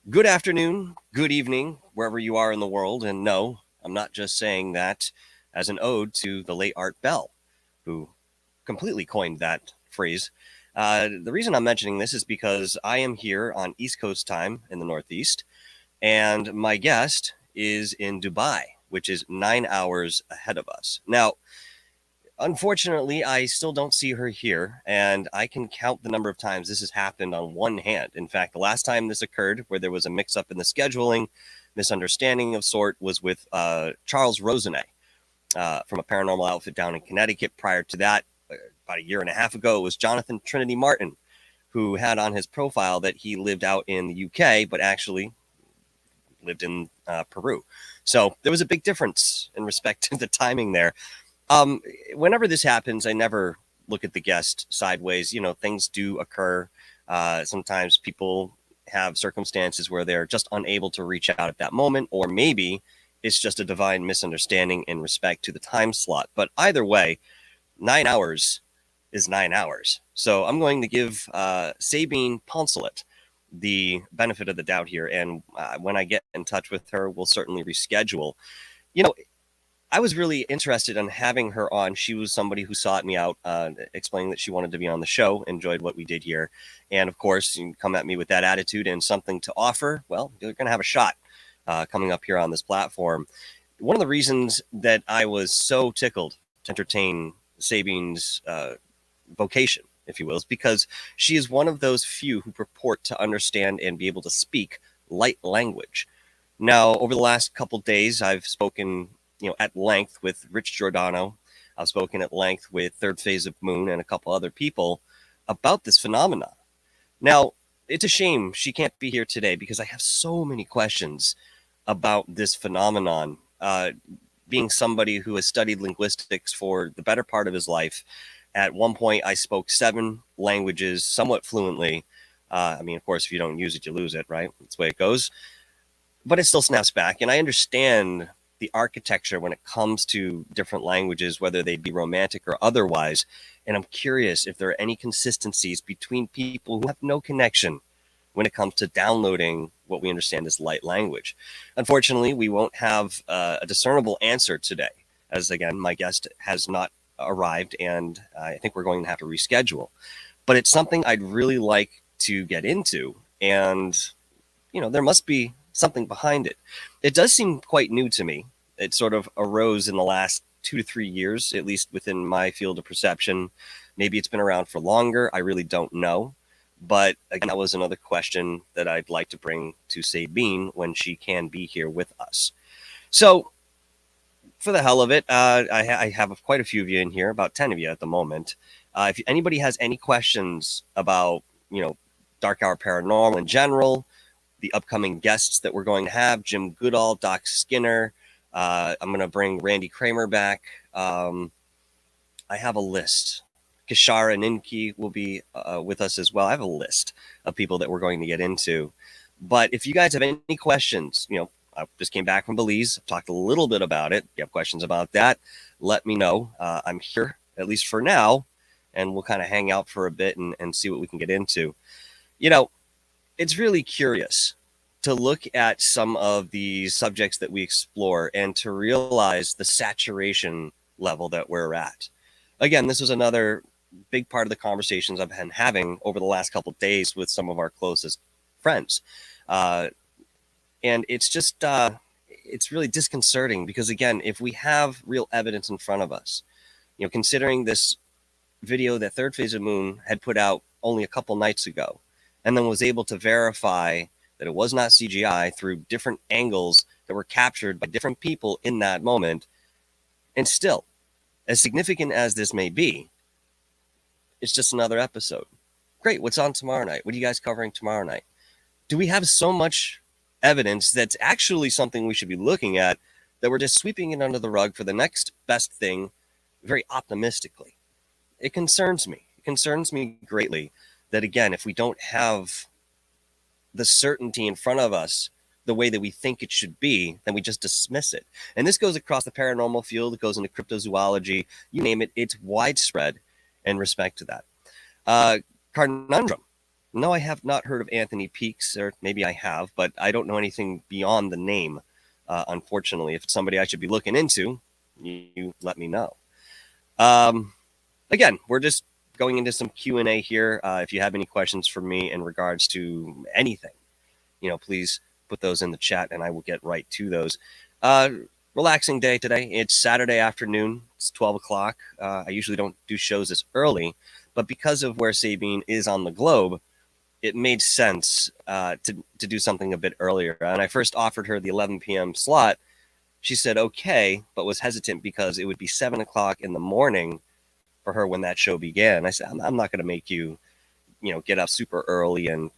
Good afternoon, good evening, wherever you are in the world. And no, I'm not just saying that as an ode to the late Art Bell, who completely coined that phrase. The reason I'm mentioning this is because I am here on East Coast time in the Northeast, and my guest is in Dubai, which is 9 hours ahead of us. Now, unfortunately, I still don't see her here, and I can count the number of times this has happened on one hand. In fact, the last time this occurred, where there was a mix-up in the scheduling, misunderstanding of sort, was with Charles Rosenet from a paranormal outfit down in Connecticut. Prior to that, about a year and a half ago, it was Jonathan Trinity Martin, who had on his profile that he lived out in the UK, but actually lived in Peru. So there was a big difference in respect to the timing there. Um, Whenever this happens, I never look at the guest sideways. You know, things do occur. Sometimes people have circumstances where they're just unable to reach out at that moment, or maybe it's just a divine misunderstanding in respect to the time slot. But either way, 9 hours is 9 hours. So I'm going to give Sabine Poncelet the benefit of the doubt here. And when I get in touch with her, we'll certainly reschedule. You know, I was really interested in having her on. She was somebody who sought me out, explaining that she wanted to be on the show, enjoyed what we did here. And of course, you come at me with that attitude and something to offer. Well, you're going to have a shot coming up here on this platform. One of the reasons that I was so tickled to entertain Sabine's vocation, if you will, is because she is one of those few who purport to understand and be able to speak light language. Now, over the last couple days, I've spoken at length with Rich Giordano. I've spoken at length with Third Phase of Moon and a couple other people about this phenomenon. Now, it's a shame she can't be here today because I have so many questions about this phenomenon. Being somebody who has studied linguistics for the better part of his life, at one point I spoke 7 languages somewhat fluently. I mean, of course, if you don't use it, you lose it, right? That's the way it goes. But it still snaps back, and I understand the architecture when it comes to different languages, whether they be romantic or otherwise. And I'm curious if there are any consistencies between people who have no connection when it comes to downloading what we understand as light language. Unfortunately, we won't have a discernible answer today, as again, my guest has not arrived, and I think we're going to have to reschedule. But it's something I'd really like to get into, and there must be something behind it. It does seem quite new to me. It sort of arose in the last 2 to 3 years, at least within my field of perception. Maybe it's been around for longer. I really don't know. But again, that was another question that I'd like to bring to Sabine when she can be here with us. So, for the hell of it, I have quite a few of you in here, about 10 of you at the moment. If anybody has any questions about, Dark Hour Paranormal in general, the upcoming guests that we're going to have, Jim Goodall, Doc Skinner. I'm going to bring Randy Kramer back. I have a list. Kishara Ninki will be with us as well. I have a list of people that we're going to get into. But if you guys have any questions, I just came back from Belize. I've talked a little bit about it. If you have questions about that, let me know. I'm here, at least for now, and we'll kind of hang out for a bit and see what we can get into. It's really curious to look at some of the subjects that we explore and to realize the saturation level that we're at. Again, this was another big part of the conversations I've been having over the last couple of days with some of our closest friends. And it's just, it's really disconcerting because, again, if we have real evidence in front of us, considering this video that Third Phase of Moon had put out only a couple nights ago, and then was able to verify that it was not CGI through different angles that were captured by different people in that moment. And still, as significant as this may be, it's just another episode. Great, what's on tomorrow night? What are you guys covering tomorrow night? Do we have so much evidence that's actually something we should be looking at that we're just sweeping it under the rug for the next best thing very optimistically? It concerns me. It concerns me greatly that, again, if we don't have the certainty in front of us the way that we think it should be, then we just dismiss it. And this goes across the paranormal field. It goes into cryptozoology. You name it. It's widespread in respect to that. Conundrum. No, I have not heard of Anthony Peaks, or maybe I have, but I don't know anything beyond the name. Unfortunately, if it's somebody I should be looking into, you let me know. Um, Again, we're just going into some Q&A here. If you have any questions for me in regards to anything, please put those in the chat and I will get right to those. Uh, Relaxing day today. It's Saturday afternoon. It's 12 o'clock. I usually don't do shows this early, but because of where Sabine is on the globe, it made sense to do something a bit earlier. And I first offered her the 11 p.m. slot. She said okay, but was hesitant because it would be 7 o'clock in the morning for her when that show began. I said, I'm not going to make you, get up super early and,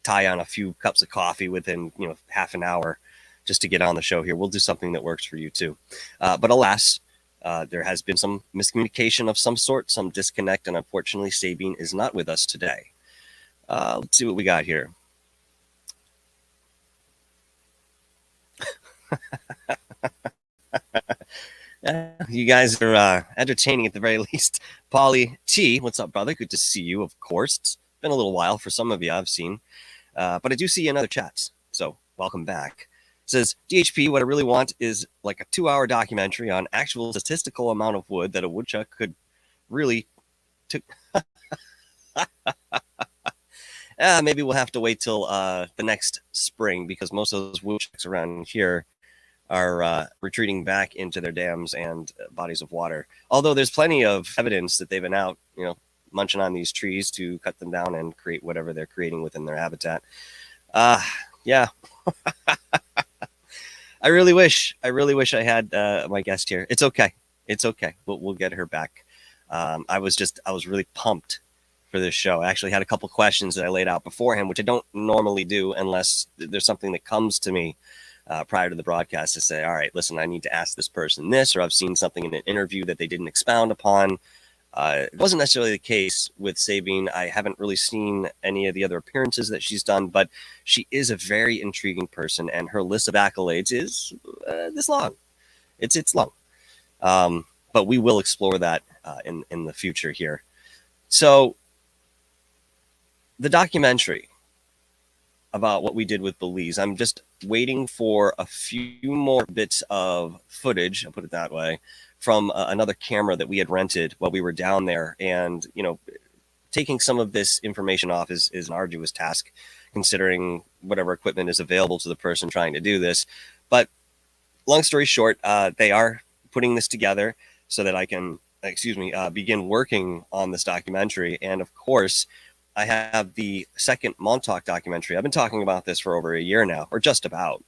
tie on a few cups of coffee within, half an hour just to get on the show here. We'll do something that works for you too. But alas, there has been some miscommunication of some sort, some disconnect, and unfortunately, Sabine is not with us today. Let's see what we got here. You guys are entertaining at the very least. Polly T, what's up, brother? Good to see you, of course. It's been a little while for some of you I've seen. But I do see you in other chats, so welcome back. It says, DHP, what I really want is like a 2-hour documentary on actual statistical amount of wood that a woodchuck could really... maybe we'll have to wait till the next spring, because most of those woodchucks around here are retreating back into their dams and bodies of water. Although there's plenty of evidence that they've been out, munching on these trees to cut them down and create whatever they're creating within their habitat. Yeah. I really wish I had my guest here. It's okay. We'll get her back. I was really pumped for this show. I actually had a couple questions that I laid out beforehand, which I don't normally do unless there's something that comes to me prior to the broadcast to say, all right, listen, I need to ask this person this, or I've seen something in an interview that they didn't expound upon. It wasn't necessarily the case with Sabine. I haven't really seen any of the other appearances that she's done, but she is a very intriguing person, and her list of accolades is this long. It's long. But we will explore that in the future here. So the documentary about what we did with Belize, I'm just waiting for a few more bits of footage, I'll put it that way, from another camera that we had rented while we were down there. And, taking some of this information off is an arduous task, considering whatever equipment is available to the person trying to do this. But long story short, they are putting this together so that I can, begin working on this documentary. And of course, I have the second Montauk documentary. I've been talking about this for over a year now, or just about.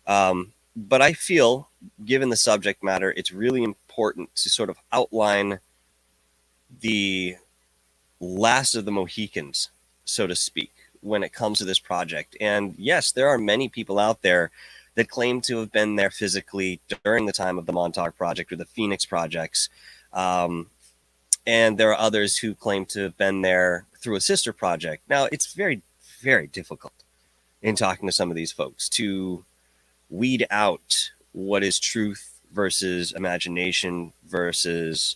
But I feel, given the subject matter, it's really important to sort of outline the last of the Mohicans, so to speak, when it comes to this project. And yes, there are many people out there that claim to have been there physically during the time of the Montauk Project or the Phoenix Projects. And there are others who claim to have been there through a sister project. Now, it's very, very difficult in talking to some of these folks to weed out what is truth versus imagination versus,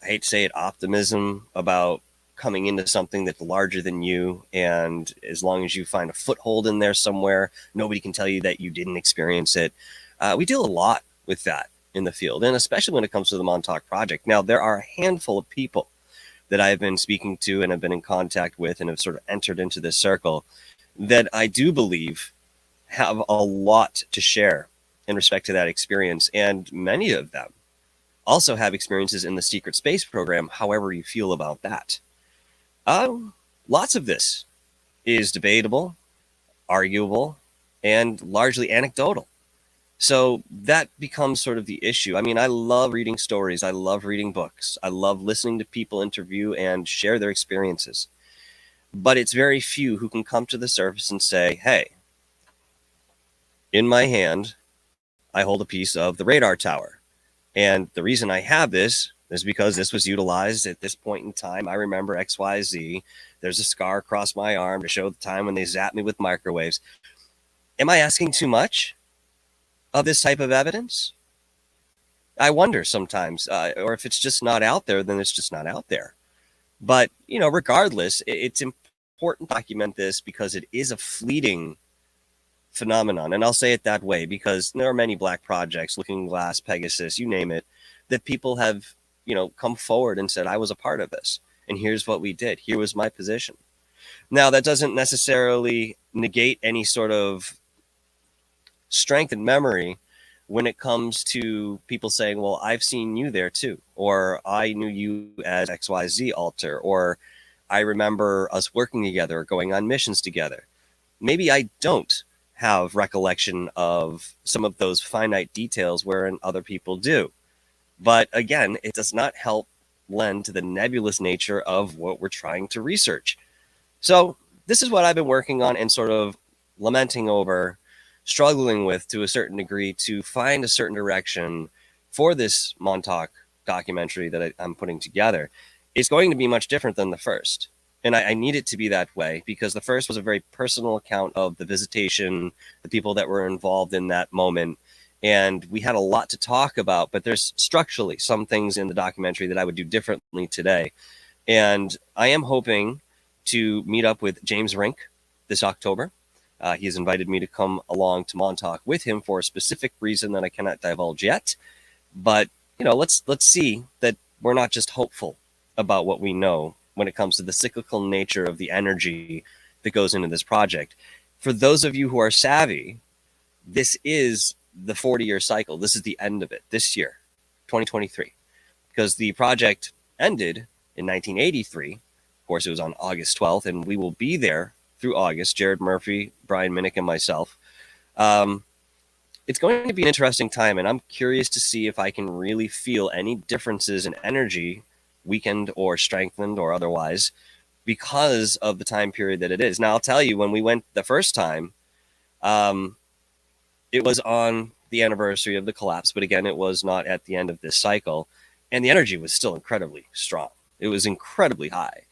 I hate to say it, optimism about coming into something that's larger than you. And as long as you find a foothold in there somewhere, nobody can tell you that you didn't experience it. We deal a lot with that in the field, and especially when it comes to the Montauk Project. Now, there are a handful of people that I've been speaking to and have been in contact with and have sort of entered into this circle that I do believe have a lot to share in respect to that experience. And many of them also have experiences in the secret space program, however you feel about that. Lots of this is debatable, arguable, and largely anecdotal. So that becomes sort of the issue. I mean, I love reading stories. I love reading books. I love listening to people interview and share their experiences. But it's very few who can come to the surface and say, hey, in my hand, I hold a piece of the radar tower. And the reason I have this is because this was utilized at this point in time. I remember XYZ. There's a scar across my arm to show the time when they zapped me with microwaves. Am I asking too much of this type of evidence? I wonder sometimes, or if it's just not out there, then it's just not out there. But, regardless, it's important to document this because it is a fleeting phenomenon. And I'll say it that way because there are many black projects, Looking Glass, Pegasus, you name it, that people have, come forward and said, I was a part of this. And here's what we did. Here was my position. Now, that doesn't necessarily negate any sort of strength and memory when it comes to people saying, well, I've seen you there too, or I knew you as XYZ alter, or I remember us working together or going on missions together. Maybe I don't have recollection of some of those finite details wherein other people do. But again, it does not help lend to the nebulous nature of what we're trying to research. So this is what I've been working on and sort of lamenting over, struggling with to a certain degree to find a certain direction for this Montauk documentary that I'm putting together. It's going to be much different than the first. And I need it to be that way because the first was a very personal account of the visitation, the people that were involved in that moment. And we had a lot to talk about, but there's structurally some things in the documentary that I would do differently today. And I am hoping to meet up with James Rink this October. He has invited me to come along to Montauk with him for a specific reason that I cannot divulge yet. But, let's see that we're not just hopeful about what we know when it comes to the cyclical nature of the energy that goes into this project. For those of you who are savvy, this is the 40-year cycle. This is the end of it this year, 2023, because the project ended in 1983. Of course, it was on August 12th, and we will be there through August, Jared Murphy, Brian Minnick, and myself. It's going to be an interesting time, and I'm curious to see if I can really feel any differences in energy, weakened or strengthened or otherwise, because of the time period that it is. Now, I'll tell you, when we went the first time, it was on the anniversary of the collapse, but again, it was not at the end of this cycle, and the energy was still incredibly strong. It was incredibly high.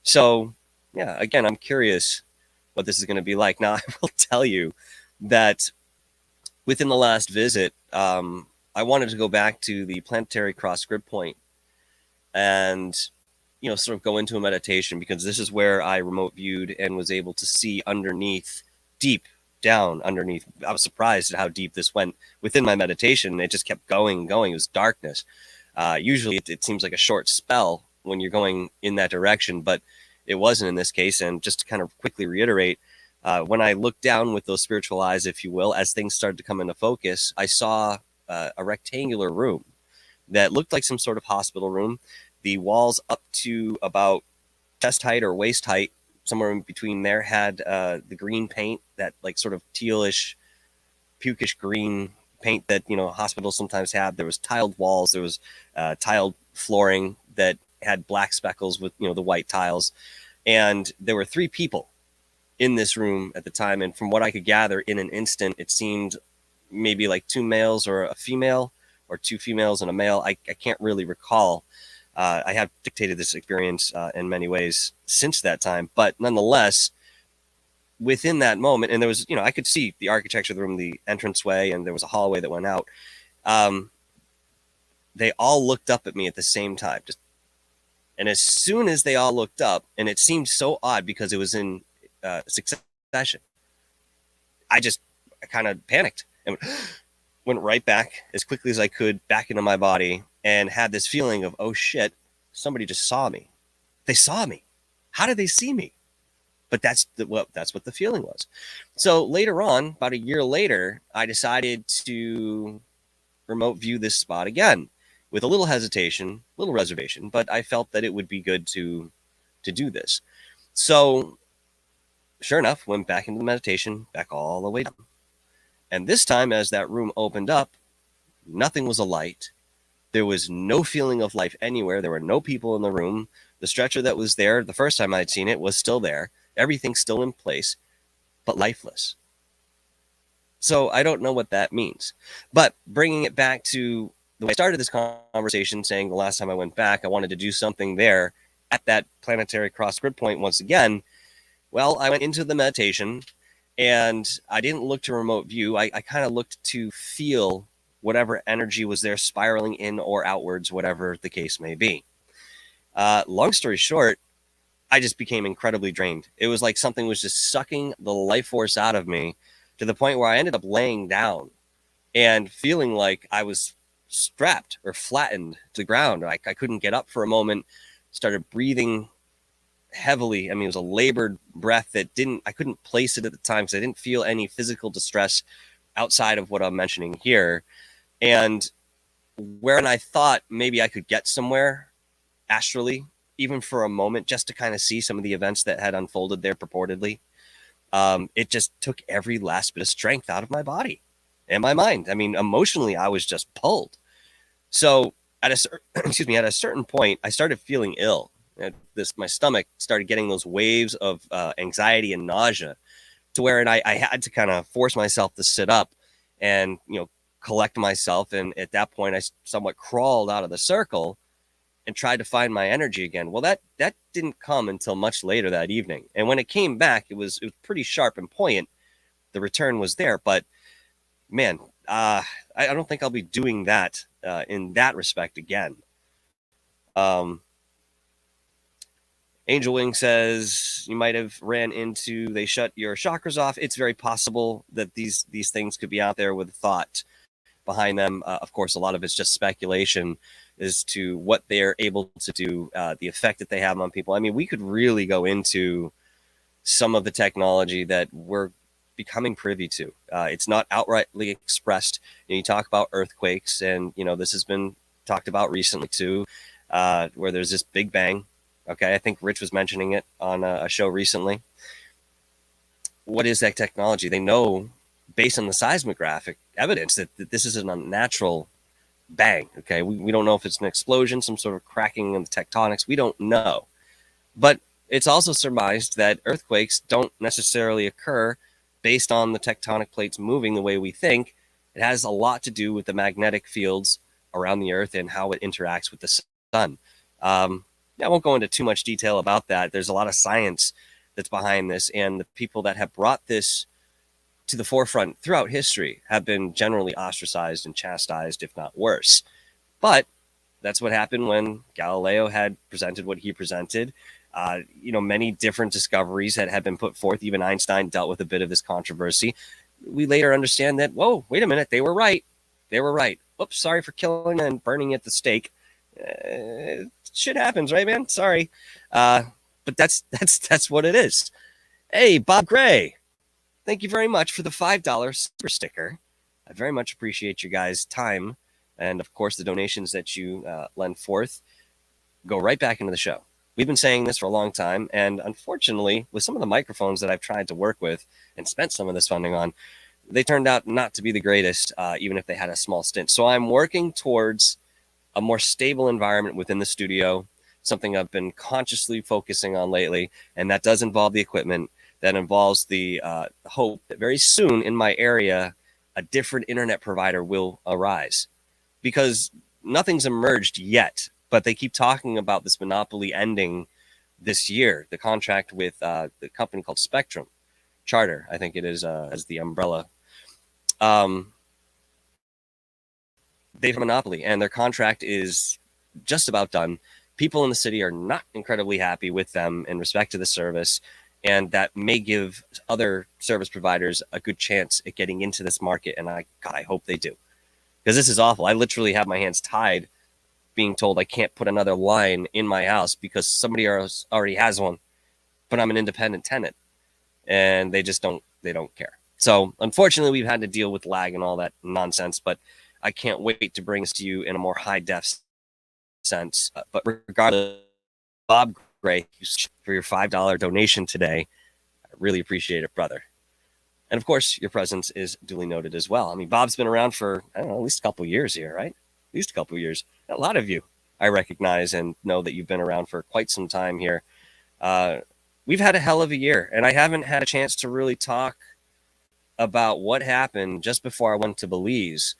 So, yeah, again, I'm curious what this is going to be like. Now, I will tell you that within the last visit, I wanted to go back to the planetary cross grid point and, sort of go into a meditation, because this is where I remote viewed and was able to see underneath, deep down underneath. I was surprised at how deep this went within my meditation. It just kept going. It was darkness. Usually it seems like a short spell when you're going in that direction, but it wasn't in this case. And just to kind of quickly reiterate, when I looked down with those spiritual eyes, if you will, as things started to come into focus, I saw a rectangular room that looked like some sort of hospital room. The walls up to about chest height or waist height, somewhere in between there, had the green paint, that like sort of tealish, pukish green paint that, hospitals sometimes have. There was tiled walls. There was tiled flooring that had black speckles with, the white tiles. And there were 3 people in this room at the time. And from what I could gather, in an instant, it seemed maybe like 2 males or a female, or 2 females and a male. I can't really recall. I have dictated this experience in many ways since that time, but nonetheless, within that moment, and there was, I could see the architecture of the room, the entranceway, and there was a hallway that went out. They all looked up at me at the same time. And as soon as they all looked up, and it seemed so odd because it was in succession, I kind of panicked and went right back as quickly as I could back into my body, and had this feeling of, oh shit, somebody just saw me. They saw me. How did they see me? But that's what the feeling was. So later on, about a year later, I decided to remote view this spot again with a little hesitation, little reservation, but I felt that it would be good to do this. So sure enough, went back into the meditation, back all the way down. And this time, as that room opened up, nothing was alight. There was no feeling of life anywhere. There were no people in the room. The stretcher that was there the first time I'd seen it was still there. Everything's still in place, but lifeless. So I don't know what that means. But bringing it back to the way I started this conversation, saying the last time I went back, I wanted to do something there at that planetary cross grid point once again. Well, I went into the meditation, and I didn't look to remote view. I kind of looked to feel whatever energy was there, spiraling in or outwards, whatever the case may be. Long story short, I just became incredibly drained. It was like something was just sucking the life force out of me to the point where I ended up laying down and feeling like I was strapped or flattened to the ground. I couldn't get up for a moment, started breathing heavily. I mean, it was a labored breath that I couldn't place it at the time because I didn't feel any physical distress outside of what I'm mentioning here. And when I thought maybe I could get somewhere astrally, even for a moment, just to kind of see some of the events that had unfolded there purportedly, it just took every last bit of strength out of my body and my mind. I mean, emotionally, I was just pulled. So at a certain point, I started feeling ill. My stomach started getting those waves of anxiety and nausea, to where I had to kind of force myself to sit up and collect myself. And at that point, I somewhat crawled out of the circle and tried to find my energy again. Well, that didn't come until much later that evening. And when it came back, it was pretty sharp and poignant. The return was there, but man, I don't think I'll be doing that in that respect again. Angel Wing says you might have ran into, they shut your chakras off. It's very possible that these things could be out there with thought behind them. Of course, a lot of it's just speculation as to what they're able to do, the effect that they have on people. I mean, we could really go into some of the technology that we're becoming privy to. It's not outrightly expressed. You talk about earthquakes, and this has been talked about recently too, where there's this Big Bang. Okay, I think Rich was mentioning it on a show recently. What is that technology? They know, based on the seismographic evidence, that this is an unnatural bang. Okay, we don't know if it's an explosion, some sort of cracking in the tectonics. We don't know. But it's also surmised that earthquakes don't necessarily occur based on the tectonic plates moving the way we think. It has a lot to do with the magnetic fields around the Earth and how it interacts with the sun. I won't go into too much detail about that. There's a lot of science that's behind this, and the people that have brought this to the forefront throughout history have been generally ostracized and chastised, if not worse. But that's what happened when Galileo had presented what he presented. Many different discoveries that had been put forth. Even Einstein dealt with a bit of this controversy. We later understand that, whoa, wait a minute, they were right. They were right. Oops, sorry for killing and burning at the stake. Shit happens, right, man? Sorry. But that's what it is. Hey, Bob Gray, thank you very much for the $5 super sticker. I very much appreciate you guys' time. And of course, the donations that you lend forth go right back into the show. We've been saying this for a long time. And unfortunately, with some of the microphones that I've tried to work with and spent some of this funding on, they turned out not to be the greatest, even if they had a small stint. So I'm working towards a more stable environment within the studio, something I've been consciously focusing on lately. And that does involve the equipment. That involves the hope that very soon in my area, a different internet provider will arise. Because nothing's emerged yet, but they keep talking about this monopoly ending this year. The contract with the company called Spectrum Charter, I think it is, as the umbrella. They have a monopoly, and their contract is just about done. People in the city are not incredibly happy with them in respect to the service, and that may give other service providers a good chance at getting into this market. And I hope they do, because this is awful. I literally have my hands tied, being told I can't put another line in my house because somebody else already has one, but I'm an independent tenant, and they don't care. So unfortunately, we've had to deal with lag and all that nonsense, but I can't wait to bring this to you in a more high def sense. But regardless, Bob Gray, for your $5 donation today, I really appreciate it, brother. And of course, your presence is duly noted as well. I mean, Bob's been around for, I don't know, at least a couple of years here, right? At least a couple of years. A lot of you I recognize and know that you've been around for quite some time here. We've had a hell of a year, and I haven't had a chance to really talk about what happened just before I went to Belize.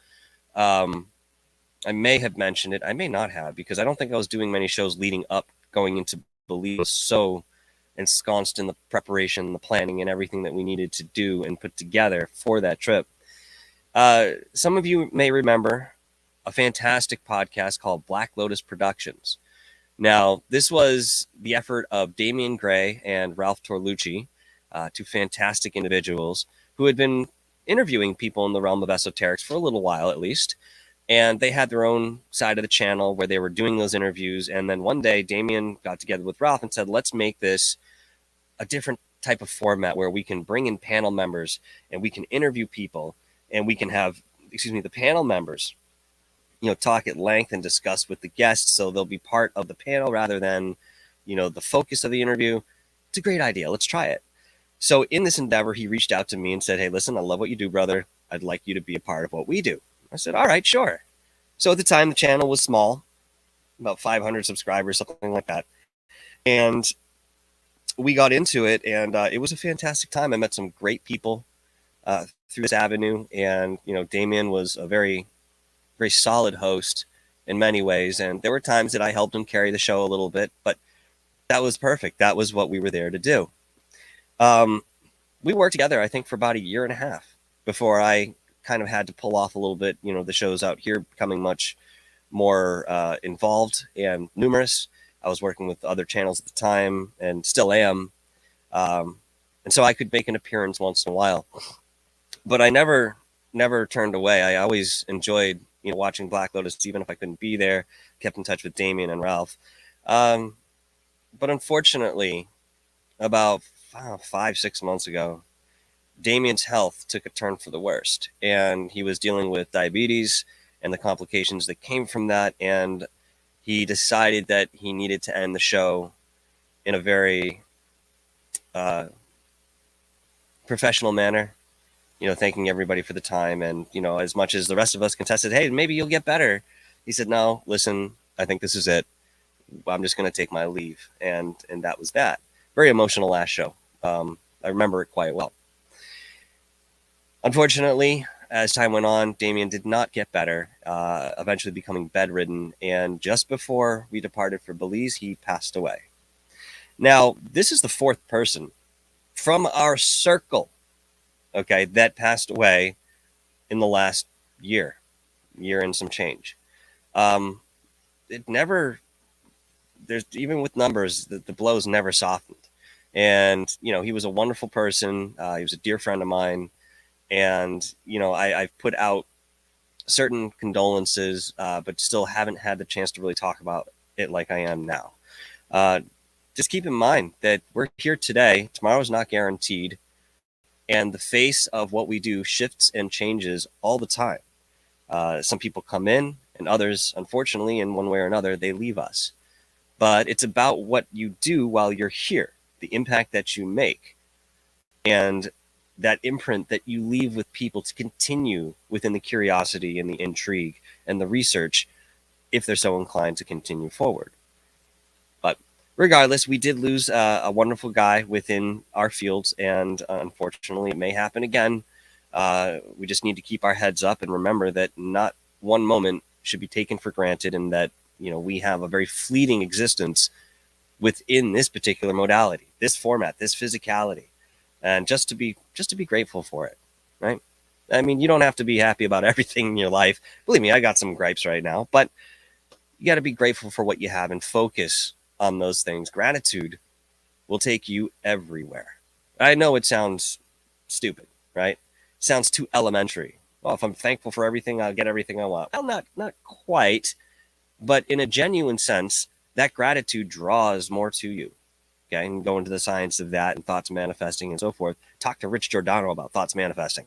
I may have mentioned it. I may not have, because I don't think I was doing many shows leading up going into Belize. So ensconced in the preparation, the planning, and everything that we needed to do and put together for that trip. Some of you may remember a fantastic podcast called Black Lotus Productions. Now, this was the effort of Damian Gray and Ralph Torlucci, two fantastic individuals who had been interviewing people in the realm of esoterics for a little while at least. And they had their own side of the channel where they were doing those interviews. And then one day, Damian got together with Ralph and said, let's make this a different type of format where we can bring in panel members and we can interview people and we can have, the panel members, talk at length and discuss with the guests. So they'll be part of the panel rather than, the focus of the interview. It's a great idea. Let's try it. So in this endeavor, he reached out to me and said, hey, listen, I love what you do, brother. I'd like you to be a part of what we do. I said, all right, sure. So at the time, the channel was small, about 500 subscribers, something like that. And we got into it, and it was a fantastic time. I met some great people through this avenue. And, Damian was a very, very solid host in many ways. And there were times that I helped him carry the show a little bit, but that was perfect. That was what we were there to do. We worked together, I think, for about a year and a half before I kind of had to pull off a little bit, the shows out here becoming much more involved and numerous. I was working with other channels at the time and still am. And so I could make an appearance once in a while, but I never turned away. I always enjoyed, watching Black Lotus, even if I couldn't be there, kept in touch with Damian and Ralph. But unfortunately, about 5-6 months ago, Damian's health took a turn for the worst, and he was dealing with diabetes and the complications that came from that. And he decided that he needed to end the show in a very professional manner, thanking everybody for the time. And, as much as the rest of us contested, hey, maybe you'll get better, he said, no, listen, I think this is it. I'm just going to take my leave. And that was that. Very emotional last show. I remember it quite well. Unfortunately, as time went on, Damian did not get better, eventually becoming bedridden. And just before we departed for Belize, he passed away. Now, this is the fourth person from our circle, okay, that passed away in the last year and some change. It never, there's even with numbers, the blows never softened. And, he was a wonderful person. He was a dear friend of mine. And, I've put out certain condolences, but still haven't had the chance to really talk about it like I am now. Just keep in mind that we're here today. Tomorrow's not guaranteed. And the face of what we do shifts and changes all the time. Some people come in and others, unfortunately, in one way or another, they leave us. But it's about what you do while you're here, the impact that you make, and that imprint that you leave with people to continue within the curiosity and the intrigue and the research if they're so inclined to continue forward. But regardless, we did lose a wonderful guy within our fields, and unfortunately, it may happen again. We just need to keep our heads up and remember that not one moment should be taken for granted, and that we have a very fleeting existence within this particular modality, this format, this physicality, and just to be grateful for it, right? I mean, you don't have to be happy about everything in your life. Believe me, I got some gripes right now, but you got to be grateful for what you have and focus on those things. Gratitude will take you everywhere. I know it sounds stupid, right? It sounds too elementary. Well, if I'm thankful for everything, I'll get everything I want. Well, not quite, but in a genuine sense, that gratitude draws more to you. Okay, and go into the science of that and thoughts manifesting and so forth. Talk to Rich Giordano about thoughts manifesting.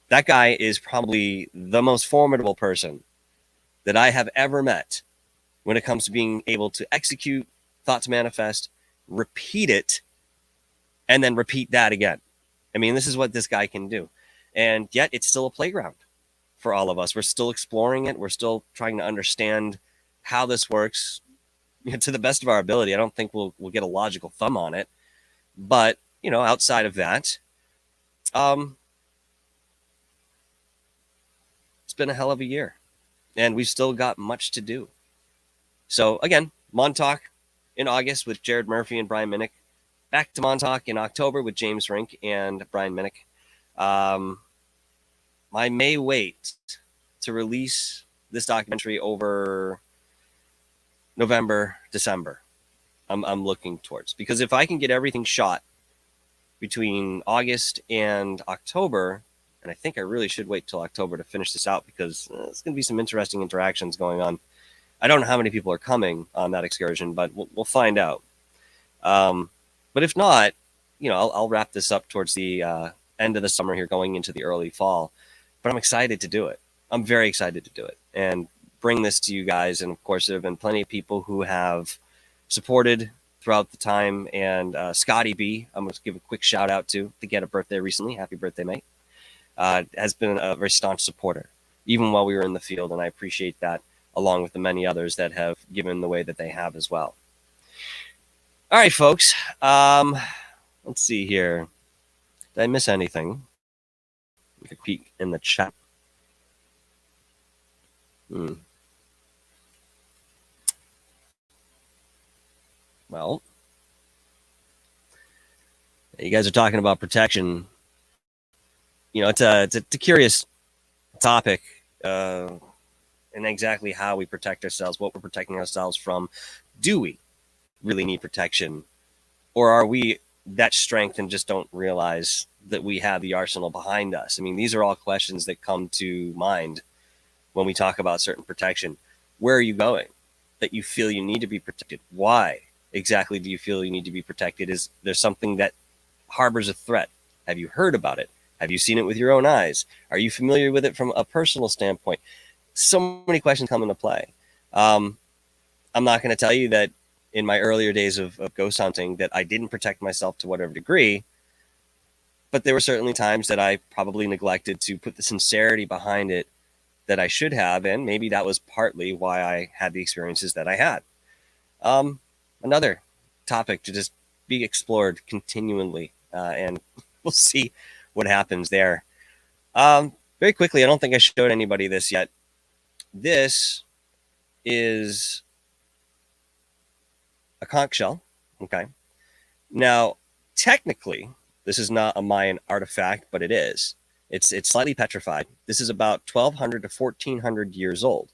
That guy is probably the most formidable person that I have ever met when it comes to being able to execute thoughts manifest, repeat it, and then repeat that again. I mean, this is what this guy can do. And yet it's still a playground for all of us. We're still exploring it. We're still trying to understand how this works to the best of our ability. I don't think we'll get a logical thumb on it. But, outside of that, it's been a hell of a year. And we've still got much to do. So, again, Montauk in August with Jared Murphy and Brian Minnick. Back to Montauk in October with James Rink and Brian Minnick. I may wait to release this documentary over November, December, I'm looking towards. Because if I can get everything shot between August and October, and I think I really should wait till October to finish this out, because there's going to be some interesting interactions going on. I don't know how many people are coming on that excursion, but we'll find out. But if not, I'll wrap this up towards the end of the summer here, going into the early fall. But I'm excited to do it. I'm very excited to do it and bring this to you guys. And of course, there have been plenty of people who have supported throughout the time. And Scotty B, I'm going to give a quick shout out to get a birthday recently. Happy birthday, mate. Has been a very staunch supporter, even while we were in the field. And I appreciate that, along with the many others that have given the way that they have as well. All right, folks. Let's see here. Did I miss anything? Take a peek in the chat. Well, you guys are talking about protection. It's a curious topic, and exactly how we protect ourselves, what we're protecting ourselves from. Do we really need protection, or are we that strength and just don't realize that we have the arsenal behind us? I mean, these are all questions that come to mind when we talk about certain protection. Where are you going that you feel you need to be protected? Why exactly do you feel you need to be protected? Is there something that harbors a threat? Have you heard about it? Have you seen it with your own eyes? Are you familiar with it from a personal standpoint? So many questions come into play. I'm not going to tell you that in my earlier days of ghost hunting that I didn't protect myself to whatever degree, but there were certainly times that I probably neglected to put the sincerity behind it that I should have, and maybe that was partly why I had the experiences that I had. Another topic to just be explored continually, and we'll see what happens there. Very quickly, I don't think I showed anybody this yet. This is a conch shell. Okay. Now, technically, this is not a Mayan artifact, but it is. It's slightly petrified. This is about 1,200 to 1,400 years old.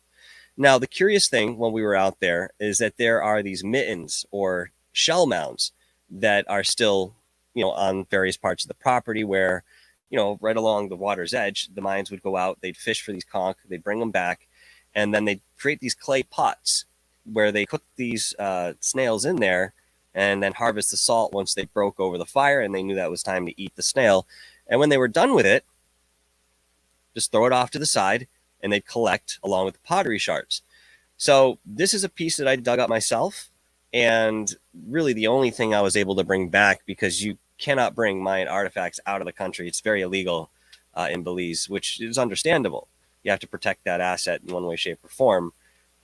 Now, the curious thing when we were out there is that there are these mittens or shell mounds that are still, on various parts of the property where, right along the water's edge, the Mayans would go out, they'd fish for these conch, they'd bring them back, and then they'd create these clay pots where they cook these snails in there and then harvest the salt once they broke over the fire and they knew that was time to eat the snail. And when they were done with it, just throw it off to the side and they'd collect along with the pottery shards. So this is a piece that I dug up myself, and really the only thing I was able to bring back, because you cannot bring Mayan artifacts out of the country. It's very illegal in Belize, which is understandable. You have to protect that asset in one way, shape, or form.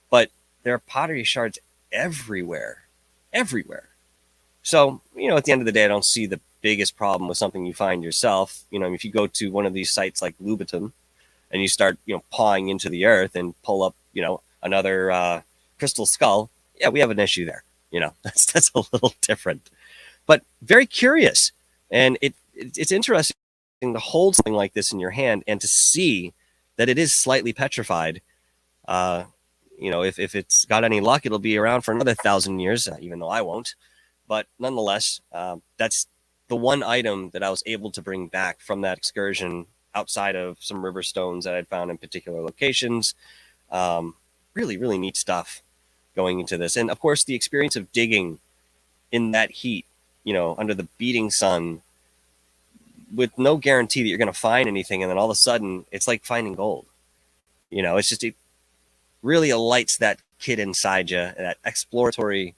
But there are pottery shards everywhere. So, at the end of the day, I don't see the biggest problem with something you find yourself. If you go to one of these sites like Louboutin and you start, pawing into the earth and pull up, another crystal skull, yeah, we have an issue there. That's a little different, but very curious. And it's interesting to hold something like this in your hand and to see that it is slightly petrified. If it's got any luck, it'll be around for another 1,000 years, even though I won't. But nonetheless, that's the one item that I was able to bring back from that excursion, outside of some river stones that I'd found in particular locations. Really, really neat stuff going into this. And of course, the experience of digging in that heat, under the beating sun, with no guarantee that you're going to find anything. And then all of a sudden, it's like finding gold. It's just, it really lights that kid inside you, that exploratory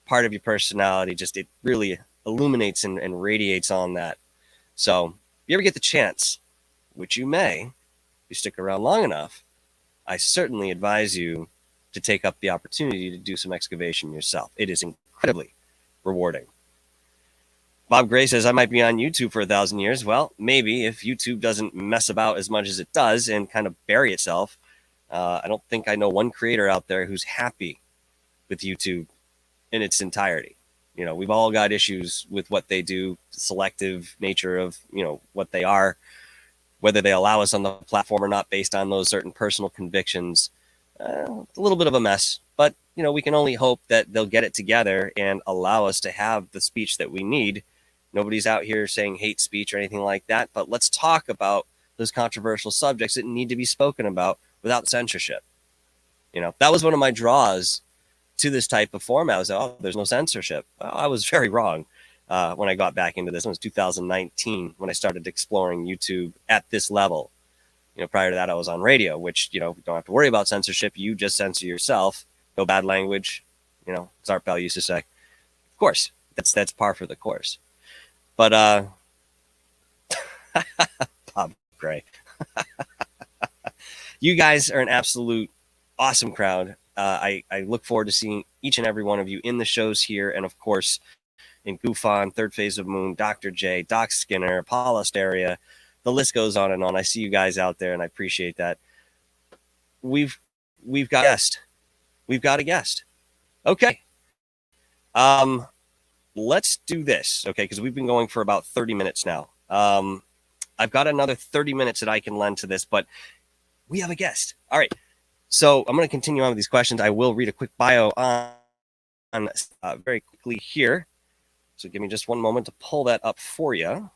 part of your personality. Just, it really illuminates and radiates on that. So if you ever get the chance, which you may, if you stick around long enough, I certainly advise you to take up the opportunity to do some excavation yourself. It is incredibly rewarding. Bob Gray says, I might be on YouTube for 1,000 years. Well, maybe, if YouTube doesn't mess about as much as it does and kind of bury itself. I don't think I know one creator out there who's happy with YouTube in its entirety. We've all got issues with what they do, the selective nature of, what they are, whether they allow us on the platform or not based on those certain personal convictions. a little bit of a mess, but we can only hope that they'll get it together and allow us to have the speech that we need. Nobody's out here saying hate speech or anything like that, but let's talk about those controversial subjects that need to be spoken about without censorship. That was one of my draws to this type of format. I was like, oh, there's no censorship. Well, I was very wrong when I got back into this. It was 2019 when I started exploring YouTube at this level. Prior to that, I was on radio, which, you don't have to worry about censorship. You just censor yourself. No bad language. As Art Bell used to say. Of course, that's par for the course. But Bob Gray, you guys are an absolute awesome crowd. I look forward to seeing each and every one of you in the shows here, and of course, in Goofon, Third Phase of Moon, Dr. J, Doc Skinner, Paul Asteria. The list goes on and on. I see you guys out there, and I appreciate that. We've got a guest. We've got a guest. Okay. Let's do this, okay? Because we've been going for about 30 minutes now. I've got another 30 minutes that I can lend to this, but we have a guest. All right. So I'm going to continue on with these questions. I will read a quick bio on very quickly here. So give me just one moment to pull that up for you.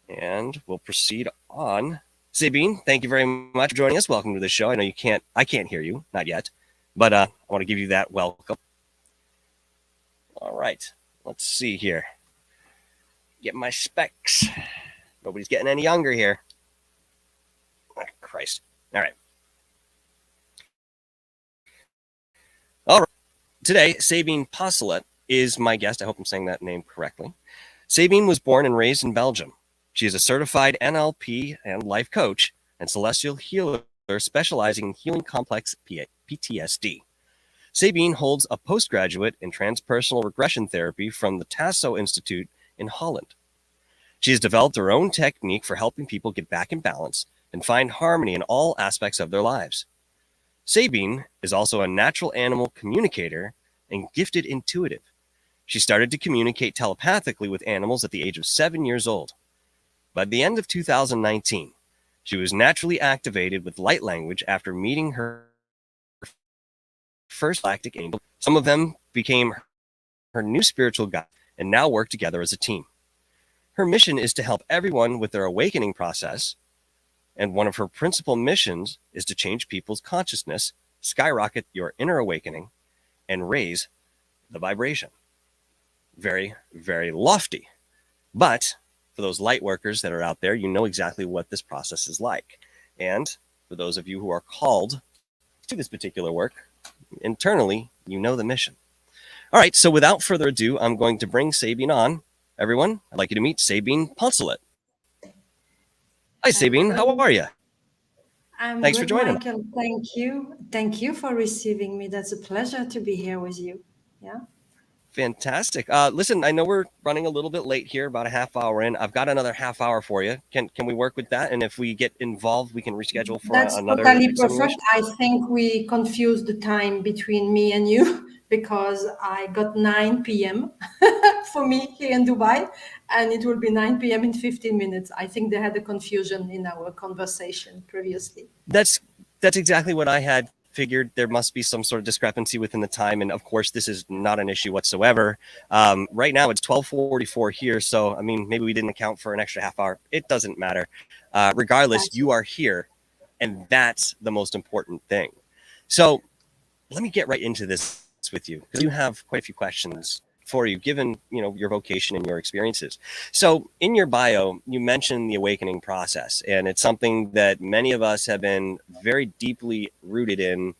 And we'll proceed on. Sabine, thank you very much for joining us. Welcome to the show. I know I can't hear you, not yet, but I want to give you that welcome. All right, let's see here. Get my specs. Nobody's getting any younger here. Oh, Christ. All right. All right. Today, Sabine Poncelet is my guest. I hope I'm saying that name correctly. Sabine was born and raised in Belgium. She is a certified NLP and life coach and celestial healer specializing in healing complex PTSD. Sabine holds a postgraduate in Transpersonal Regression Therapy from the TASSO Institute in Holland. She has developed her own technique for helping people get back in balance and find harmony in all aspects of their lives. Sabine is also a natural animal communicator and gifted intuitive. She started to communicate telepathically with animals at the age of 7 years old. By the end of 2019, she was naturally activated with light language after meeting her first Galactic Angel. Some of them became her new spiritual guide and now work together as a team. Her mission is to help everyone with their awakening process, and one of her principal missions is to change people's consciousness, skyrocket your inner awakening, and raise the vibration. Very, very lofty. But for those light workers that are out there, you know exactly what this process is like. And for those of you who are called to this particular work, internally, you know the mission. All right, so without further ado, I'm going to bring Sabine on. Everyone, I'd like you to meet Sabine Poncelet. Hi, Sabine. How are you? Thanks for joining, Michael. Thank you. Thank you for receiving me. That's a pleasure to be here with you. Yeah. Fantastic. Listen, I know we're running a little bit late here, about a half hour in. I've got another half hour for you. Can we work with that? And if we get involved, we can reschedule for another. That's totally perfect. I think we confused the time between me and you because I got 9 p.m. for me here in Dubai, and it will be 9 p.m. in 15 minutes. I think they had a confusion in our conversation previously. That's exactly what I had figured. There must be some sort of discrepancy within the time, and of course this is not an issue whatsoever. Right now it's 12:44 here, so I mean, maybe we didn't account for an extra half hour. It doesn't matter. Regardless, you are here, and that's the most important thing. So let me get right into this with you, because you have quite a few questions for you, given your vocation and your experiences. So in your bio, you mentioned the awakening process, and it's something that many of us have been very deeply rooted in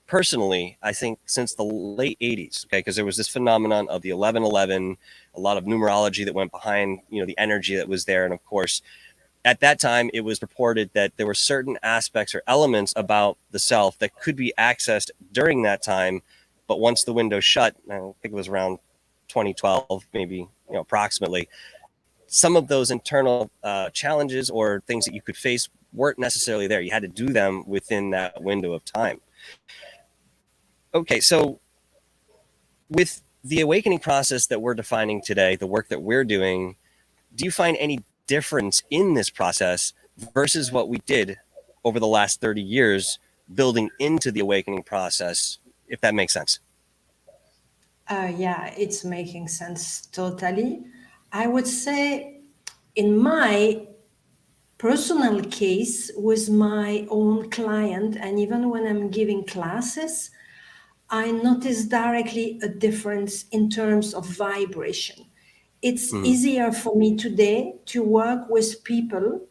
personally, I think, since the late 80s, okay? Because there was this phenomenon of the 1111, a lot of numerology that went behind, the energy that was there. And of course, at that time, it was reported that there were certain aspects or elements about the self that could be accessed during that time. But once the window shut, I think it was around 2012, maybe, approximately, some of those internal challenges or things that you could face weren't necessarily there. You had to do them within that window of time. Okay, so with the awakening process that we're defining today, the work that we're doing, do you find any difference in this process versus what we did over the last 30 years building into the awakening process, if that makes sense. Yeah, it's making sense totally. I would say in my personal case with my own client, and even when I'm giving classes, I notice directly a difference in terms of vibration. It's easier for me today to work with people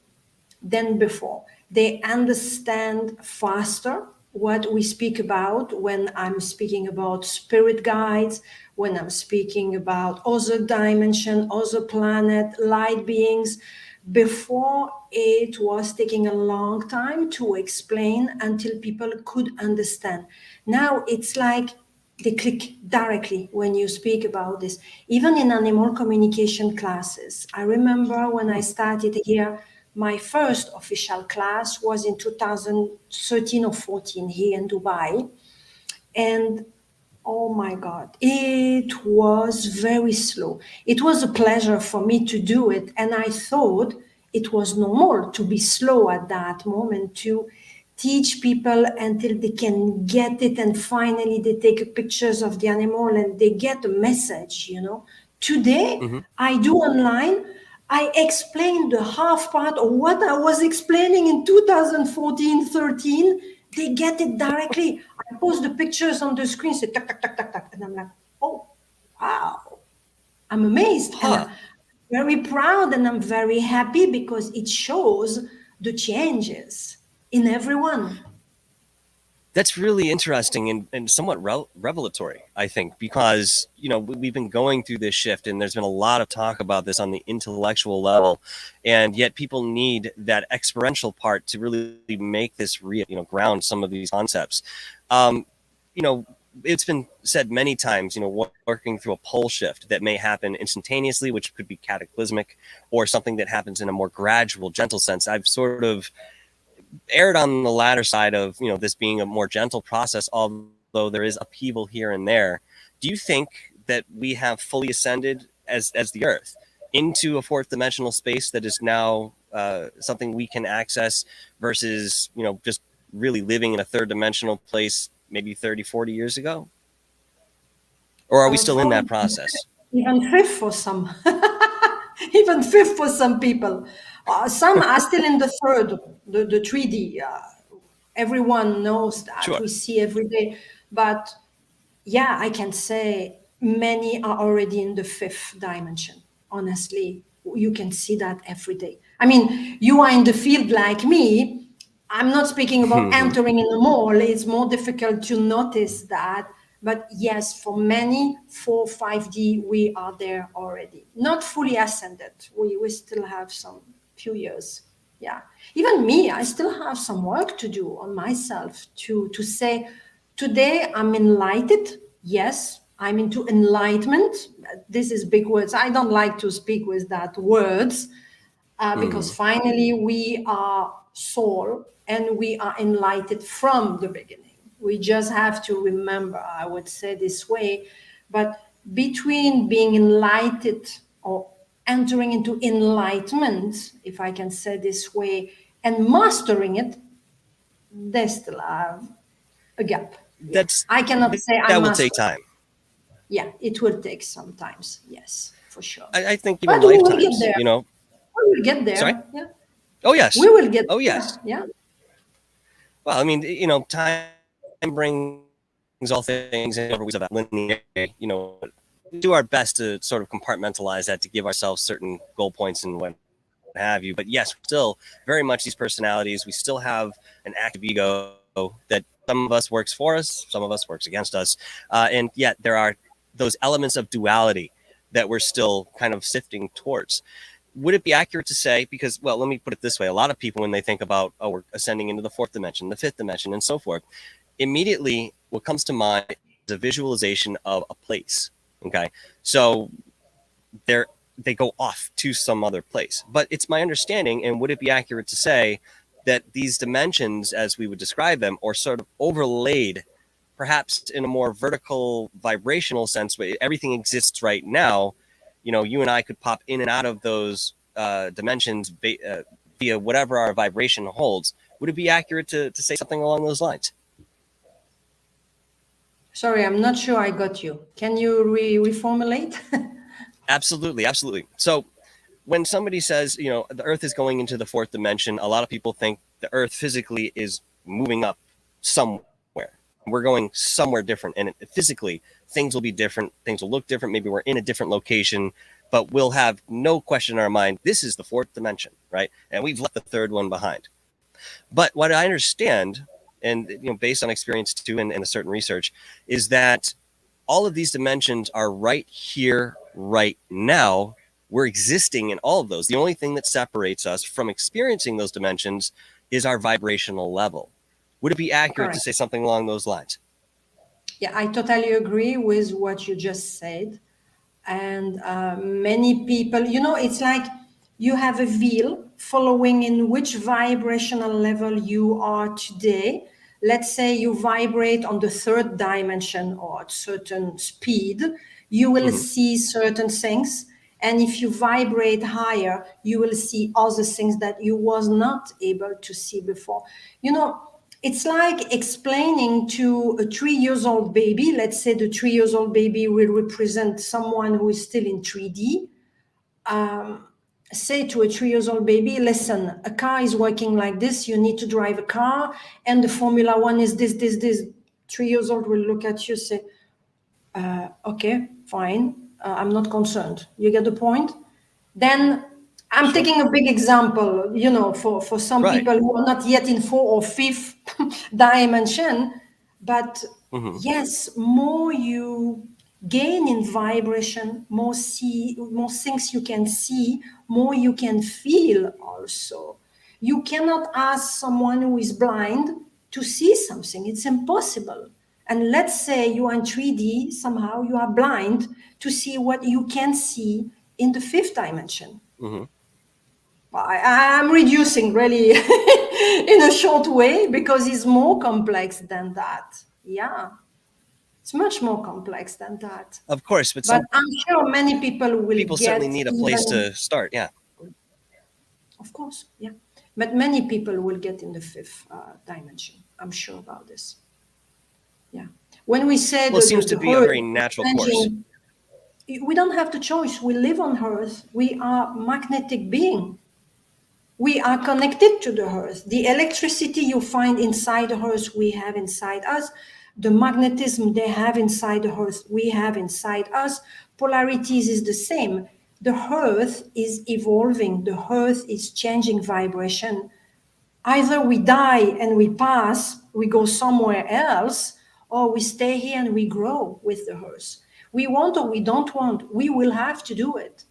than before. They understand faster what we speak about when I'm speaking about spirit guides, when I'm speaking about other dimension, other planet, light beings. Before, it was taking a long time to explain until people could understand. Now it's like they click directly when you speak about this. Even in animal communication classes, I remember when I started here, my first official class was in 2013 or 14 here in Dubai. And oh my God, it was very slow. It was a pleasure for me to do it. And I thought it was normal to be slow at that moment, to teach people until they can get it. And finally, they take pictures of the animal and they get the message, you know. Today, Mm-hmm. I do online. I explained the half part of what I was explaining in 2014, 13. They get it directly. I post the pictures on the screen, say, tuck, tuck, tuck, tuck, tuck. And I'm like, oh, wow. I'm amazed. And Huh. I'm very proud and I'm very happy because it shows the changes in everyone. That's really interesting and somewhat revelatory, I think, because, we've been going through this shift and there's been a lot of talk about this on the intellectual level. And yet people need that experiential part to really make this real, ground some of these concepts. Um, you know, it's been said many times, working through a pole shift that may happen instantaneously, which could be cataclysmic, or something that happens in a more gradual, gentle sense. I've sort of erred on the latter side of this being a more gentle process, although there is upheaval here and there. Do you think that we have fully ascended as the Earth into a fourth dimensional space that is now something we can access versus just really living in a third dimensional place maybe 30, 40 years ago? Or are we still in For that process? even fifth for some, even fifth for some people. Some are still in the third, the 3D. Everyone knows that Sure. we see every day. But yeah, I can say many are already in the fifth dimension. Honestly, you can see that every day. I mean, you are in the field like me. I'm not speaking about entering in a mall. It's more difficult to notice that. But yes, for many 4, 5D, we are there already. Not fully ascended. We still have some few years. Yeah. Even me, I still have some work to do on myself to say, today I'm enlightened. Yes, I'm into enlightenment. This is big words. I don't like to speak with that words because finally we are soul and we are enlightened from the beginning. We just have to remember, I would say this way, but between being enlightened or entering into enlightenment, if I can say this way, and mastering it, they still have a gap. Yeah. That's I cannot say that I'm will take master. time. Yeah, it will take some times. Yes, for sure. I think even But we will get lifetimes. there. We will get Sorry. there. Yeah. Oh yes. We will get Oh yes. there. Yeah. Well, I mean, time brings all things and over that linear, we do our best to sort of compartmentalize that to give ourselves certain goal points and what have you. But yes, still very much these personalities. We still have an active ego that some of us works for us, some of us works against us. And yet there are those elements of duality that we're still kind of sifting towards. Would it be accurate to say, because, well, let me put it this way. A lot of people, when they think about, oh, we're ascending into the fourth dimension, the fifth dimension, and so forth, immediately what comes to mind is a visualization of a place. Okay. So they go off to some other place. But it's my understanding, and would it be accurate to say that these dimensions, as we would describe them, are sort of overlaid, perhaps in a more vertical vibrational sense, where everything exists right now? You and I could pop in and out of those dimensions via whatever our vibration holds, Would it be accurate to say something along those lines? Sorry, I'm not sure I got you. Can you reformulate? Absolutely, absolutely. So when somebody says, the Earth is going into the fourth dimension, a lot of people think the Earth physically is moving up somewhere. We're going somewhere different, and physically things will be different. Things will look different. Maybe we're in a different location, but we'll have no question in our mind, this is the fourth dimension, right? And we've left the third one behind. But what I understand, and based on experience too, and a certain research, is that all of these dimensions are right here, right now. We're existing in all of those. The only thing that separates us from experiencing those dimensions is our vibrational level. Would it be accurate to say something along those lines? Yeah, I totally agree with what you just said. And many people, it's like you have a wheel following in which vibrational level you are today. Let's say you vibrate on the third dimension or at certain speed, you will see certain things. And if you vibrate higher, you will see other things that you was not able to see before. It's like explaining to a 3-year-old baby, let's say the 3-year-old baby will represent someone who is still in 3D. Say to a 3-year-old baby, listen, a car is working like this, you need to drive a car, and the Formula One is this. 3 years old will look at you, say, okay, fine, I'm not concerned. You get the point? Then I'm taking a big example, for some people who are not yet in 4th or 5th dimension. But yes, more you gain in vibration, more things you can see, more you can feel also. You cannot ask someone who is blind to see something. It's impossible. And let's say you are in 3D, somehow you are blind to see what you can see in the 5th dimension. I'm reducing really in a short way because it's more complex than that. Yeah, it's much more complex than that. Of course, but I'm sure many people will people get certainly need a place to start. Yeah. Of course, yeah. But many people will get in the 5th dimension. I'm sure about this. Yeah. When we say it seems to be a very natural course. We don't have the choice. We live on Earth. We are magnetic being. We are connected to the Earth. The electricity you find inside the Earth, we have inside us. The magnetism they have inside the Earth, we have inside us. Polarities is the same. The Earth is evolving. The Earth is changing vibration. Either we die and we pass, we go somewhere else, or we stay here and we grow with the Earth. We want or we don't want, we will have to do it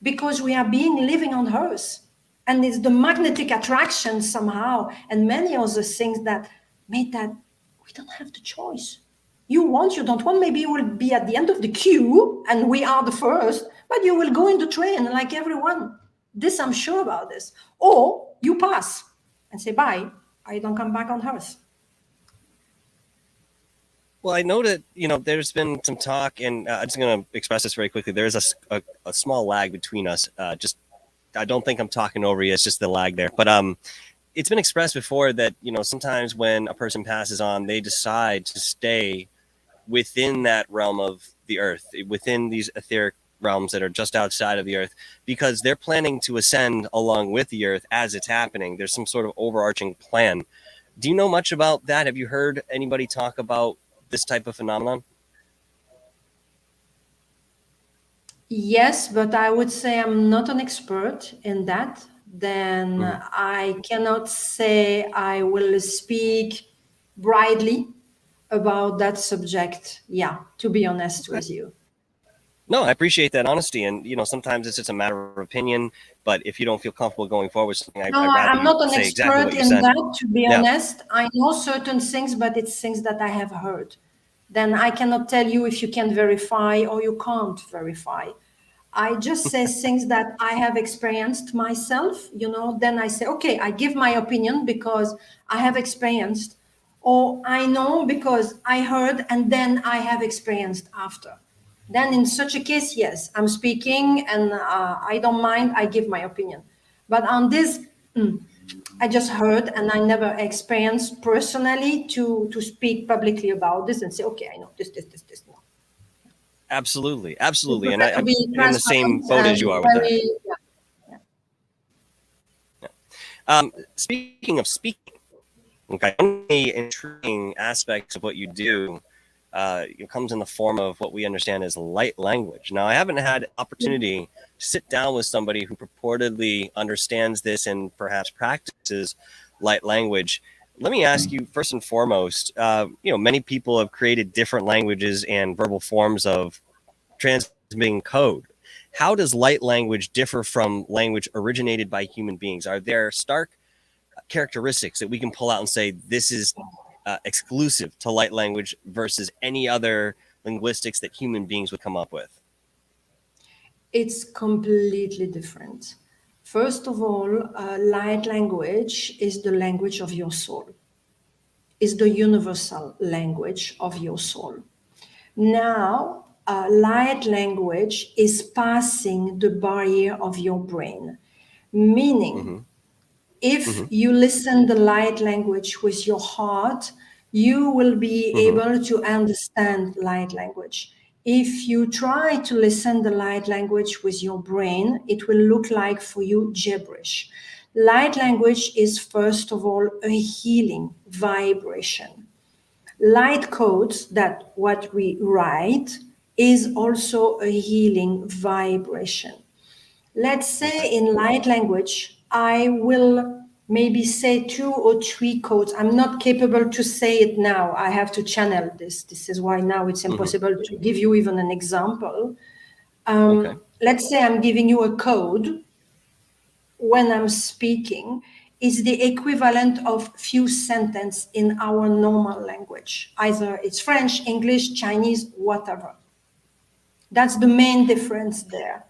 because we are being living on Earth. And it's the magnetic attraction somehow and many other things that made that we don't have the choice. You want, you don't want, maybe you will be at the end of the queue and we are the first, but you will go in the train like everyone. This, I'm sure about this. Or you pass and say, bye, I don't come back on Earth. Well, I know that, there's been some talk, and I'm just going to express this very quickly. There is a small lag between us. I don't think I'm talking over you. It's just the lag there. But it's been expressed before that, sometimes when a person passes on, they decide to stay within that realm of the Earth, within these etheric realms that are just outside of the Earth, because they're planning to ascend along with the Earth as it's happening. There's some sort of overarching plan. Do you know much about that? Have you heard anybody talk about this type of phenomenon? Yes, but I would say I'm not an expert in that. Then I cannot say I will speak brightly about that subject. Yeah, to be honest with you. No, I appreciate that honesty. And, sometimes it's just a matter of opinion. But if you don't feel comfortable going forward with something, I'd rather I'm not an say exactly expert what you in said. that, to be honest. I know certain things, but it's things that I have heard. Then I cannot tell you if you can verify or you can't verify. I just say things that I have experienced myself, then I say, okay, I give my opinion because I have experienced, or I know because I heard and then I have experienced after. Then in such a case, yes, I'm speaking and I don't mind, I give my opinion. But on this, I just heard, and I never experienced personally to speak publicly about this and say, okay, I know this. No. Absolutely, We absolutely. And prefer to I'm be in the same transparent boat and as you are with that. very, yeah. Speaking of speaking, okay, one of the intriguing aspects of what you do it comes in the form of what we understand as light language. Now, I haven't had opportunity to sit down with somebody who purportedly understands this and perhaps practices light language. Let me ask you first and foremost, many people have created different languages and verbal forms of transmitting code. How does light language differ from language originated by human beings? Are there stark characteristics that we can pull out and say this is exclusive to light language versus any other linguistics that human beings would come up with? It's completely different. First of all, light language is the language of your soul, is the universal language of your soul. Now, light language is passing the barrier of your brain, meaning if you listen the light language with your heart, you will be able to understand light language. If you try to listen the light language with your brain, it will look like for you gibberish. Light language is first of all a healing vibration. Light codes, that what we write, is also a healing vibration. Let's say in light language, I will maybe say 2 or 3 codes. I'm not capable to say it now. I have to channel this. This is why now it's impossible to give you even an example. Okay. Let's say I'm giving you a code when I'm speaking. Is the equivalent of few sentences in our normal language. Either it's French, English, Chinese, whatever. That's the main difference there.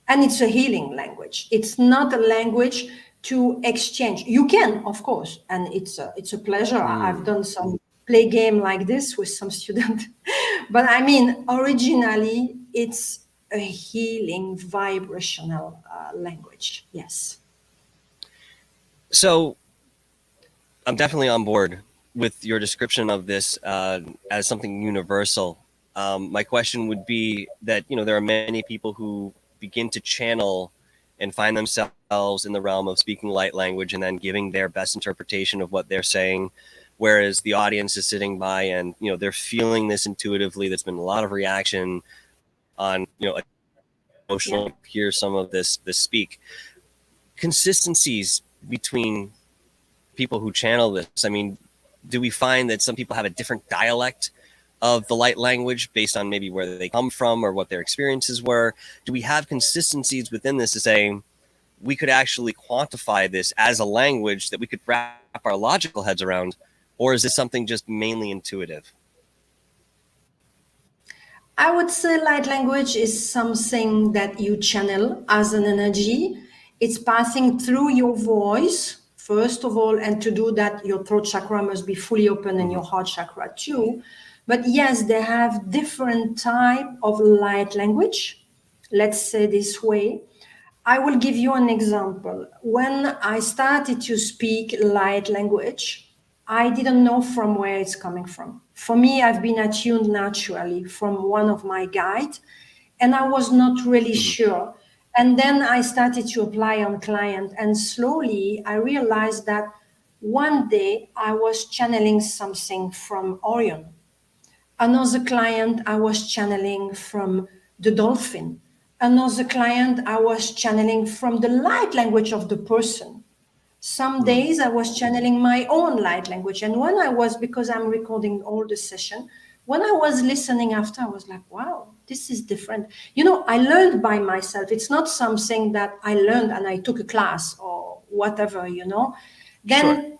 And it's a healing language. It's not a language to exchange. You can, of course, and it's a pleasure. I've done some play game like this with some students. But I mean, originally, it's a healing vibrational language. Yes. So I'm definitely on board with your description of this as something universal. My question would be that, there are many people who begin to channel and find themselves in the realm of speaking light language and then giving their best interpretation of what they're saying, whereas the audience is sitting by and, they're feeling this intuitively. There's been a lot of reaction on, emotional, hear some of this speak. Consistencies between people who channel this. I mean, do we find that some people have a different dialect of the light language based on maybe where they come from or what their experiences were? Do we have consistencies within this to say we could actually quantify this as a language that we could wrap our logical heads around? Or is this something just mainly intuitive? I would say light language is something that you channel as an energy. It's passing through your voice, first of all, and to do that, your throat chakra must be fully open and your heart chakra too. But yes, they have different type of light language. Let's say this way. I will give you an example. When I started to speak light language, I didn't know from where it's coming from. For me, I've been attuned naturally from one of my guides, and I was not really sure. And then I started to apply on client, and slowly I realized that one day I was channeling something from Orion. Another client I was channeling from the dolphin. Another client I was channeling from the light language of the person. Some days I was channeling my own light language. And when I was, because I'm recording all the session, when I was listening after, I was like, wow, this is different. I learned by myself. It's not something that I learned and I took a class or whatever. Sure. Then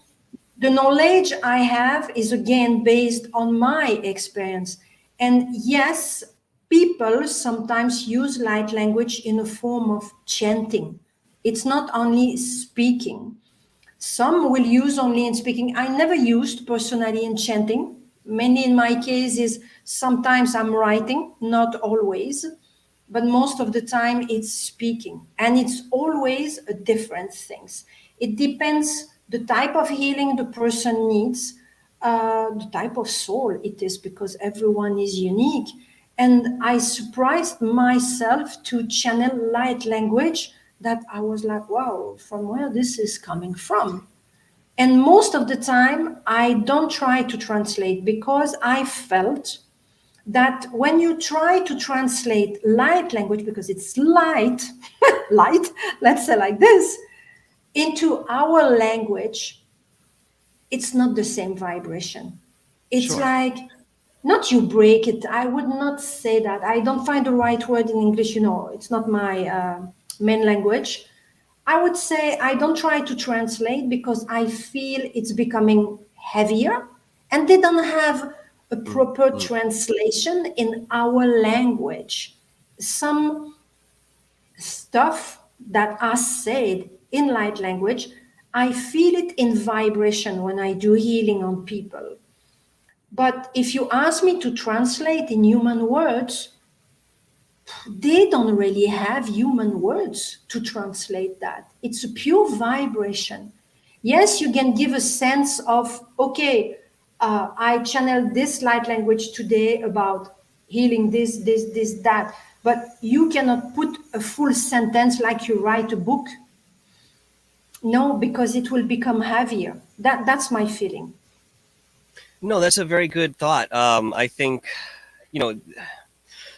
the knowledge I have is again based on my experience. And yes, people sometimes use light language in a form of chanting. It's not only speaking. Some will use only in speaking. I never used personally in chanting. Mainly in my case is sometimes I'm writing, not always, but most of the time it's speaking. And it's always a different things. It depends the type of healing the person needs, the type of soul it is, because everyone is unique. And I surprised myself to channel light language that I was like, wow, from where this is coming from. And most of the time, I don't try to translate, because I felt that when you try to translate light language, because it's light, light, let's say like this, into our language, it's not the same vibration. It's Sure. like, not you break it. I would not say that. I don't find the right word in English, it's not my main language. I would say I don't try to translate, because I feel it's becoming heavier, and they don't have a proper Mm-hmm. translation in our language. Some stuff that are said in light language, I feel it in vibration when I do healing on people. But if you ask me to translate in human words, they don't really have human words to translate that. It's a pure vibration. Yes, you can give a sense of, okay, I channeled this light language today about healing this, that. But you cannot put a full sentence like you write a book. No, because it will become heavier. That's my feeling. No, that's a very good thought. I think, you know,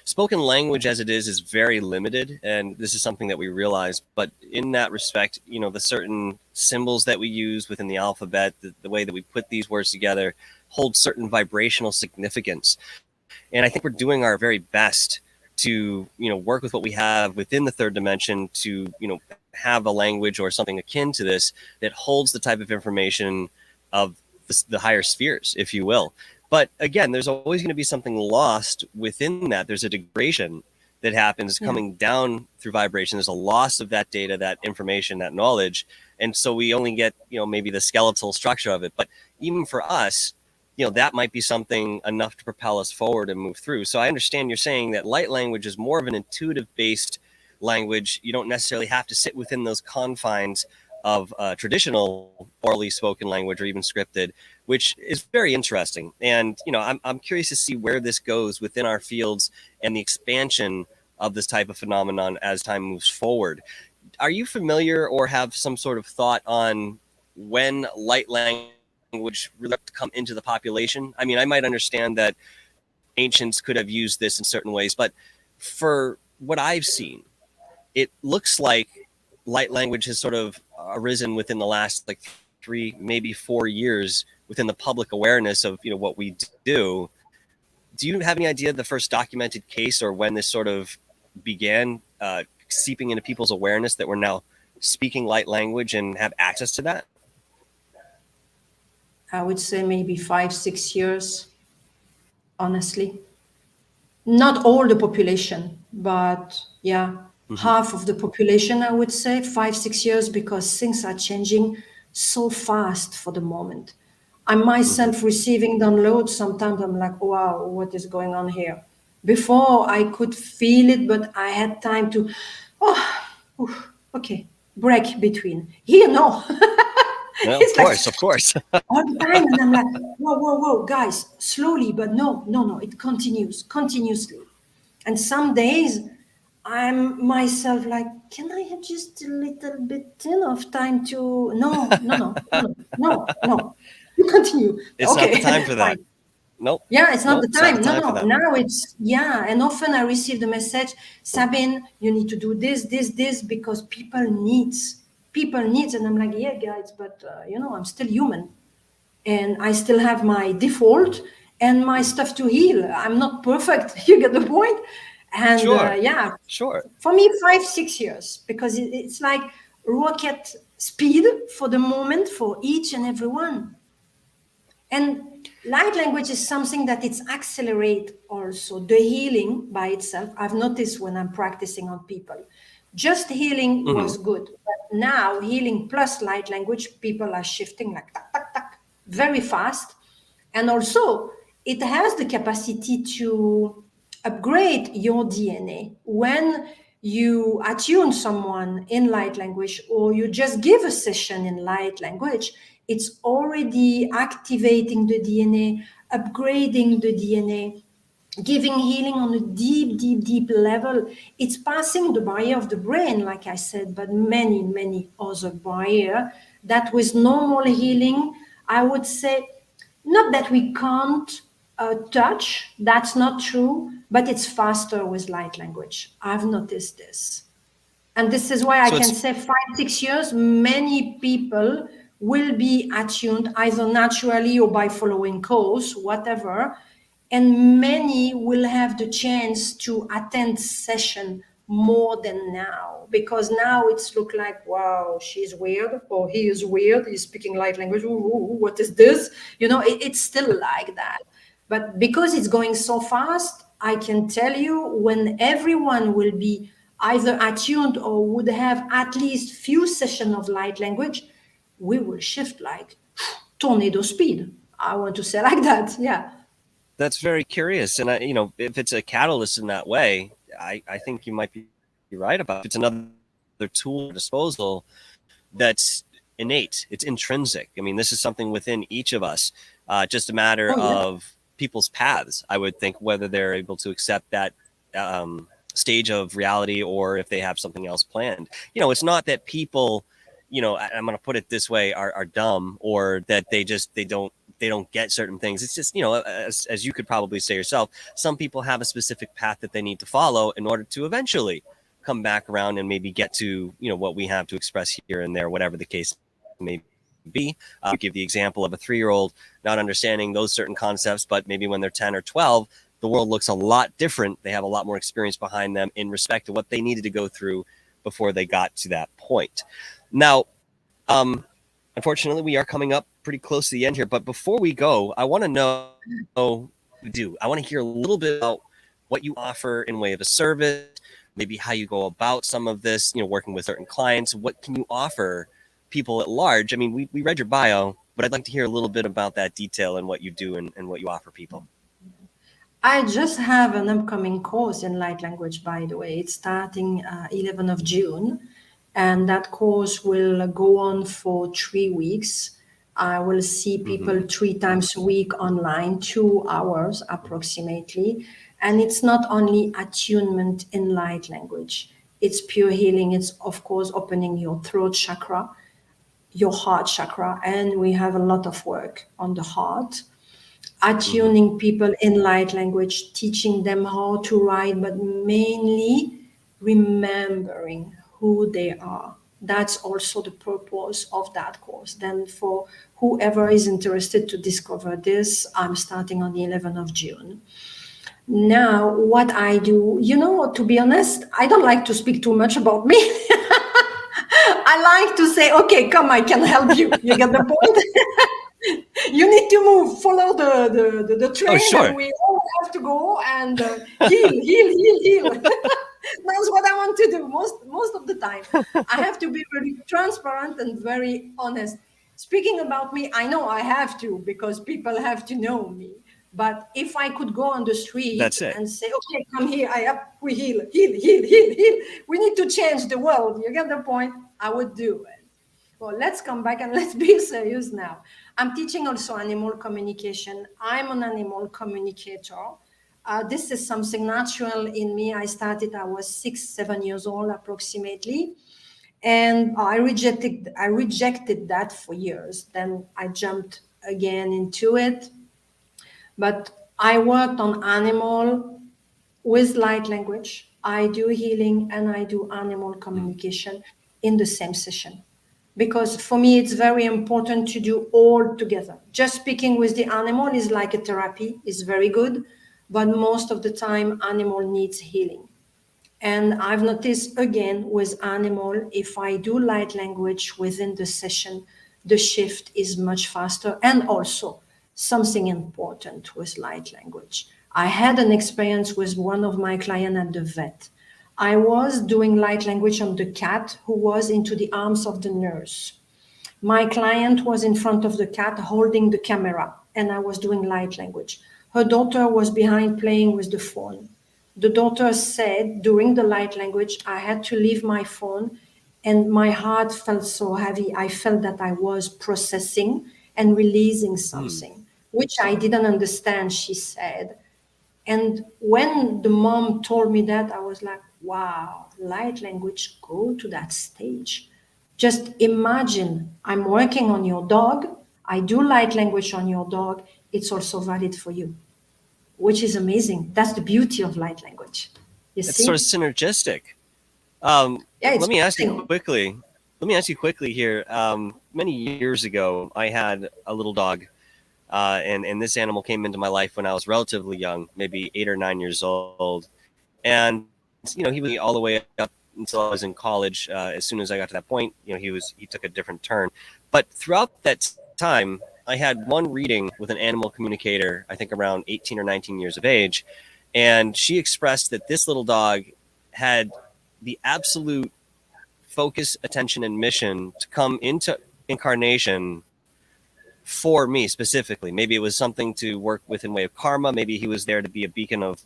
spoken language as it is very limited, and this is something that we realize. But in that respect, the certain symbols that we use within the alphabet, the way that we put these words together, hold certain vibrational significance. And I think we're doing our very best to, work with what we have within the third dimension to, have a language or something akin to this that holds the type of information of the higher spheres, if you will. But again, there's always going to be something lost within that. There's a degradation that happens Yeah. coming down through vibration. There's a loss of that data, that information, that knowledge. And so we only get, maybe the skeletal structure of it. But even for us, that might be something enough to propel us forward and move through. So I understand you're saying that light language is more of an intuitive based language. You don't necessarily have to sit within those confines of traditional orally spoken language or even scripted, which is very interesting. And, I'm curious to see where this goes within our fields and the expansion of this type of phenomenon as time moves forward. Are you familiar or have some sort of thought on when light language really come into the population? I mean, I might understand that ancients could have used this in certain ways, but for what I've seen, it looks like light language has sort of arisen within the last 3, maybe 4 years within the public awareness of what we do. Do you have any idea of the first documented case or when this sort of began seeping into people's awareness that we're now speaking light language and have access to that? I would say maybe 5-6 years, honestly. Not all the population, but yeah, half of the population, I would say, 5-6 years, because things are changing so fast for the moment. I'm myself receiving downloads. Sometimes I'm like, wow, what is going on here? Before I could feel it, but I had time to, okay, break between. Here, no. No, It's like of course. all the time, and I'm like, whoa, guys, slowly, but no, it continues continuously. And some days I'm myself like, can I have just a little bit of time to no, you continue. It's not Okay. the time for that. Fine. Nope. Yeah, it's not Nope, the it's not the time. time for No, that. now it's, yeah. And often I receive the message, Sabine, you need to do this, because people needs. And I'm like, yeah, guys, but I'm still human. And I still have my default and my stuff to heal. I'm not perfect. You get the point? And Sure. yeah, Sure. for me, 5-6 years, because it's like rocket speed for the moment for each and every one. And light language is something that it's accelerate also the healing by itself. I've noticed when I'm practicing on people, just healing was good, but now healing plus light language, people are shifting like tak, tak, tak, very fast. And also it has the capacity to upgrade your DNA when you attune someone in light language, or you just give a session in light language, it's already activating the DNA, upgrading the DNA, giving healing on a deep, deep, deep level. It's passing the barrier of the brain, like I said, but many, many other barriers that with normal healing, I would say, not that we can't touch, that's not true, but it's faster with light language. I've noticed this. And this is why I So can it's say 5-6 years, many people will be attuned either naturally or by following course, whatever. And many will have the chance to attend session more than now, because now it's look like, wow, she's weird, or he is weird, he's speaking light language, ooh, what is this? It's still like that. But because it's going so fast, I can tell you, when everyone will be either attuned or would have at least few sessions of light language, we will shift like tornado speed. I want to say like that. Yeah. that's very curious, and if it's a catalyst in that way, I think you might be right about it. If it's another tool at disposal that's innate, it's intrinsic. I mean, this is something within each of us, just a matter Oh, yeah. of people's paths, I would think, whether they're able to accept that stage of reality or if they have something else planned. It's not that people, I'm going to put it this way, are dumb, or that they don't get certain things. It's just, as you could probably say yourself, some people have a specific path that they need to follow in order to eventually come back around and maybe get to, what we have to express here and there, whatever the case may be. Give the example of a 3-year-old not understanding those certain concepts, but maybe when they're 10 or 12, the world looks a lot different. They have a lot more experience behind them in respect to what they needed to go through before they got to that point. Now, unfortunately, we are coming up pretty close to the end here. But before we go, I want to know, I want to hear a little bit about what you offer in way of a service, maybe how you go about some of this, working with certain clients. What can you offer people at large? I mean, we read your bio, but I'd like to hear a little bit about that detail and what you do and what you offer people. I just have an upcoming course in light language, by the way. It's starting 11th of June, and that course will go on for 3 weeks. I will see people 3 times a week online, 2 hours approximately. And it's not only attunement in light language. It's pure healing. It's, of course, opening your throat chakra, your heart chakra, and we have a lot of work on the heart. Attuning people in light language, teaching them how to write, but mainly remembering who they are. That's also the purpose of that course. Then for whoever is interested to discover this, I'm starting on the 11th of June. Now, what I do, to be honest, I don't like to speak too much about me. I like to say, okay, come, I can help you. You get the point? You need to move, follow the train, Oh, sure. and we all have to go and heal. That's what I want to do most of the time. I have to be very transparent and very honest. Speaking about me, I know I have to, because people have to know me. But if I could go on the street That's it. and say, okay, come here, we heal. We need to change the world. You get the point? I would do it. Well, let's come back and let's be serious now. I'm teaching also animal communication. I'm an animal communicator. This is something natural in me. I was 6-7 years old approximately. And I rejected that for years. Then I jumped again into it. But I worked on animal with light language. I do healing and I do animal communication in the same session. Because for me, it's very important to do all together. Just speaking with the animal is like a therapy, is very good, but most of the time, animal needs healing. And I've noticed again with animal, if I do light language within the session, the shift is much faster. And also something important with light language. I had an experience with one of my clients at the vet. I was doing light language on the cat who was into the arms of the nurse. My client was in front of the cat holding the camera, and I was doing light language. Her daughter was behind playing with the phone. the daughter said during the light language, I had to leave my phone and my heart felt so heavy. I felt that I was processing and releasing something, which I didn't understand, she said. And when the mom told me that, I was like, wow, light language, go to that stage. Just imagine I'm working on your dog. I do light language on your dog. It's also valid for you, which is amazing. That's the beauty of light language. You It's see? sort of synergistic. Yeah, it's Let me ask you amazing. quickly. Let me ask you quickly here. Many years ago, I had a little dog, and this animal came into my life when I was relatively young, maybe 8 or 9 years old. And he was with me all the way up until I was in college. As soon as I got to that point, he took a different turn. But throughout that time, I had one reading with an animal communicator, I think around 18 or 19 years of age, and she expressed that this little dog had the absolute focus, attention, and mission to come into incarnation for me specifically. Maybe it was something to work with in way of karma. Maybe he was there to be a beacon of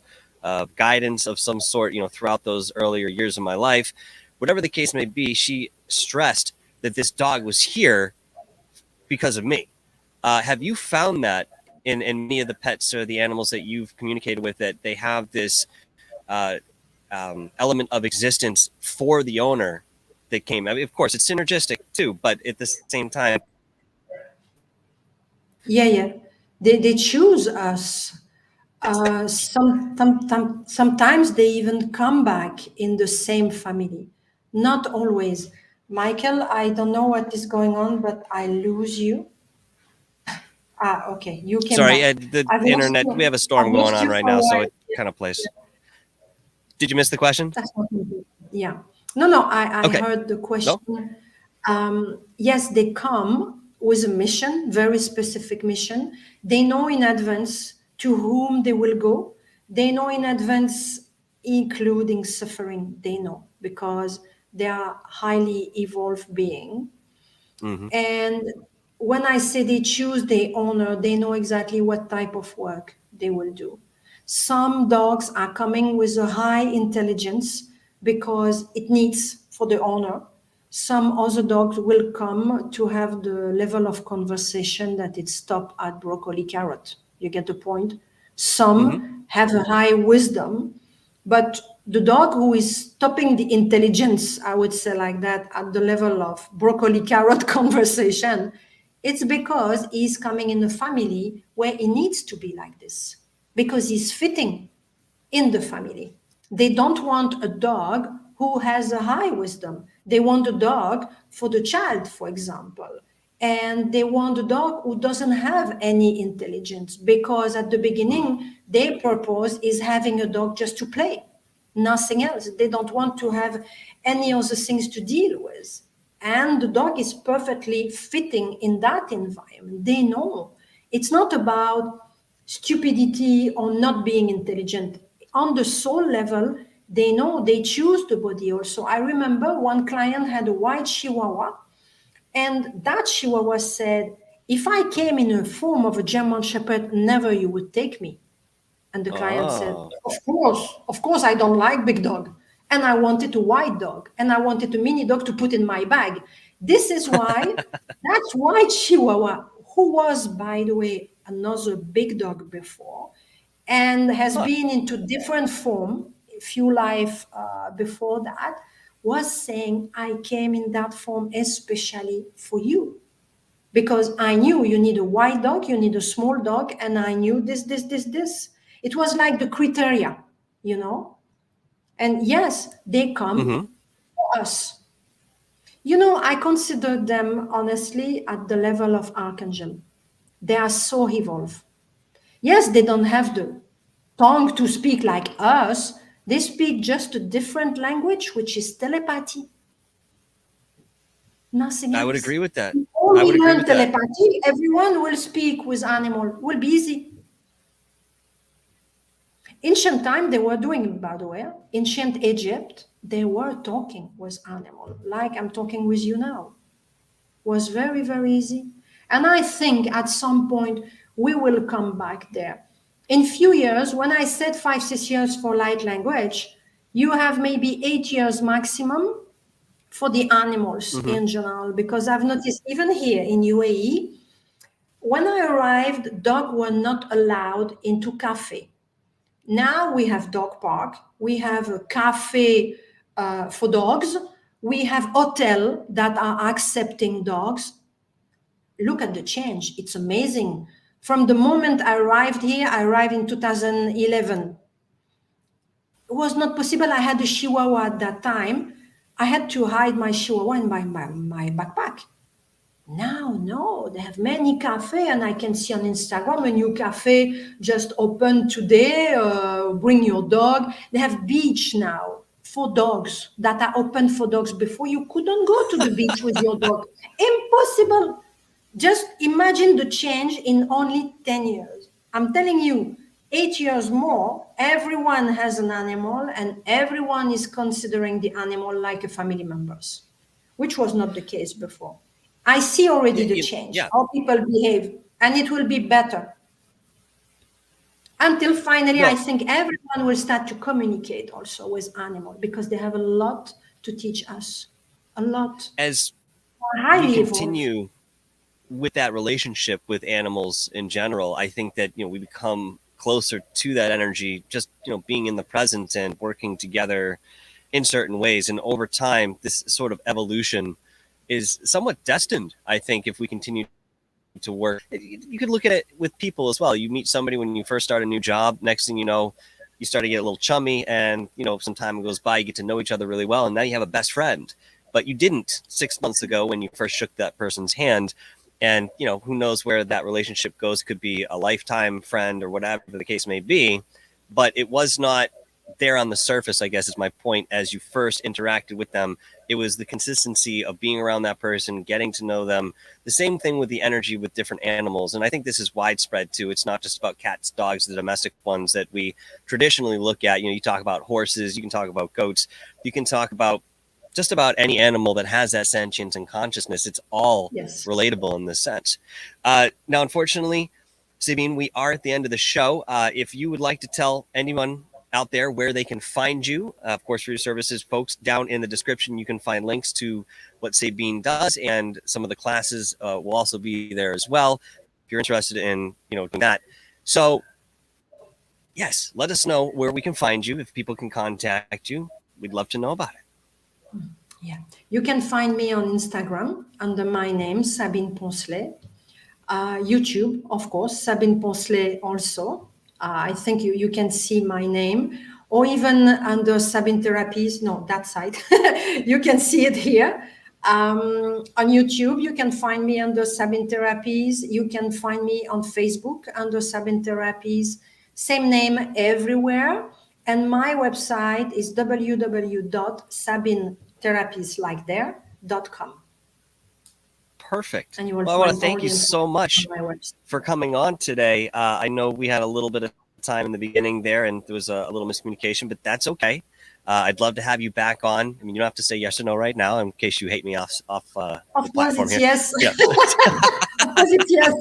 guidance of some sort, throughout those earlier years of my life. Whatever the case may be, she stressed that this dog was here because of me. Have you found that in many of the pets or the animals that you've communicated with, that they have this uh, element of existence for the owner that came? I mean, of course, it's synergistic too, but at the same time, Yeah. They choose us. Sometimes they even come back in the same family. Not always. Michael, I don't know what is going on, but I lose you. Okay, you came sorry, back. the I've lost internet, you. we have a I've storm going lost on you right for a now, so while. it kind of plays. Did you miss the question? That's not good. Yeah. No, I Okay. heard the No? question. Yes, they come with a mission, very specific mission. They know in advance to whom they will go. They know in advance, including suffering. They know because they are highly evolved being. Mm-hmm. And when I say they choose, they honor, they know exactly what type of work they will do. Some dogs are coming with a high intelligence because it needs for the owner. Some other dogs will come to have the level of conversation that it stopped at broccoli carrot. You get the point? Mm-hmm. Some have a high wisdom, but the dog who is stopping the intelligence, I would say like that, at the level of broccoli carrot conversation, it's because he's coming in a family where he needs to be like this, because he's fitting in the family. They don't want a dog who has a high wisdom. They want a dog for the child, for example. And they want a dog who doesn't have any intelligence, because at the beginning, their purpose is having a dog just to play, nothing else. They don't want to have any other things to deal with. And the dog is perfectly fitting in that environment. They know it's not about stupidity or not being intelligent. On the soul level, they know they choose the body also. I remember one client had a white Chihuahua, and that Chihuahua said, if I came in a form of a German Shepherd, never you would take me. And the client said, Oh. of course, I don't like big dog. And I wanted a white dog, and I wanted a mini dog to put in my bag. This is why that white Chihuahua, who was, by the way, another big dog before, and has Huh. been into different form, a few life before that, was saying, I came in that form especially for you, because I knew you need a white dog, you need a small dog, and I knew this. It was like the criteria, you know? And yes, they come Mm-hmm. for us. I consider them honestly at the level of archangel. They are so evolved. Yes, they don't have the tongue to speak like us. They speak just a different language, which is telepathy. Nothing I would else. agree with that. If I only would agree learn with that. telepathy, everyone will speak with animal. Will be easy. Ancient time, they were doing, by the way. Ancient Egypt, they were talking with animal, like I'm talking with you now. Was very, very easy. And I think at some point we will come back there. In few years, when I said 5-6 years for light language, you have maybe 8 years maximum for the animals in general, because I've noticed even here in UAE, when I arrived, dogs were not allowed into cafe. Now we have dog park, we have a cafe for dogs, we have hotel that are accepting dogs. Look at the change. It's amazing. From the moment I arrived here, I arrived in 2011. It was not possible. I had a Chihuahua at that time. I had to hide my Chihuahua in my backpack. Now, no, they have many cafes, and I can see on Instagram a new cafe just opened today. Bring your dog. They have beach now for dogs that are open for dogs. Before, you couldn't go to the beach with your dog. Impossible. Just imagine the change in only 10 years. I'm telling you, 8 years more, everyone has an animal and everyone is considering the animal like a family members, which was not the case before. I see already the change, how people behave, and it will be better. Until finally, I think everyone will start to communicate also with animals, because they have a lot to teach us. A lot. As highly we continue with that relationship with animals in general, I think that, we become closer to that energy, just, being in the present and working together in certain ways. And over time, this sort of evolution is somewhat destined, I think, if we continue to work. You could look at it with people as well. You meet somebody when you first start a new job. Next thing you know, you start to get a little chummy, and, some time goes by, you get to know each other really well, and now you have a best friend. But you didn't 6 months ago when you first shook that person's hand. And, who knows where that relationship goes? Could be a lifetime friend or whatever the case may be. But it was not there on the surface, I guess is my point, as you first interacted with them. It was the consistency of being around that person, getting to know them. The same thing with the energy with different animals. And I think this is widespread too. It's not just about cats, dogs, the domestic ones that we traditionally look at. You talk about horses, you can talk about goats, you can talk about just about any animal that has that sentience and consciousness. It's all relatable in this sense. Now, unfortunately, Sabine, we are at the end of the show. If you would like to tell anyone out there where they can find you, of course, for your services, folks, down in the description, you can find links to what Sabine does, and some of the classes will also be there as well, if you're interested in, doing that. So, yes, let us know where we can find you. If people can contact you, we'd love to know about it. Yeah, you can find me on Instagram under my name, Sabine Poncelet. YouTube, of course, Sabine Poncelet also. I think you can see my name, or even under Sabine Therapies. No, that side. You can see it here. On YouTube, you can find me under Sabine Therapies. You can find me on Facebook under Sabine Therapies. Same name everywhere. And my website is www.sabinetherapies.com. Perfect. Well, I want to thank you so much for coming on today. I know we had a little bit of time in the beginning there, and there was a little miscommunication, but that's okay. I'd love to have you back on. I mean, you don't have to say yes or no right now, in case you hate me off the platform here. Yes. Yeah. Of course it's yes.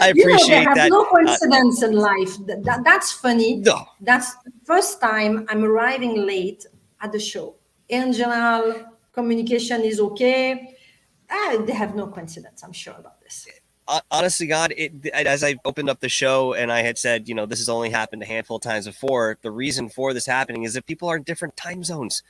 I appreciate that. There's no coincidence in life. That's funny. No. That's the first time I'm arriving late at the show. In general, communication is okay. They have no coincidence. I'm sure about this. Honestly, God, as I opened up the show and I had said, this has only happened a handful of times before. The reason for this happening is that people are in different time zones,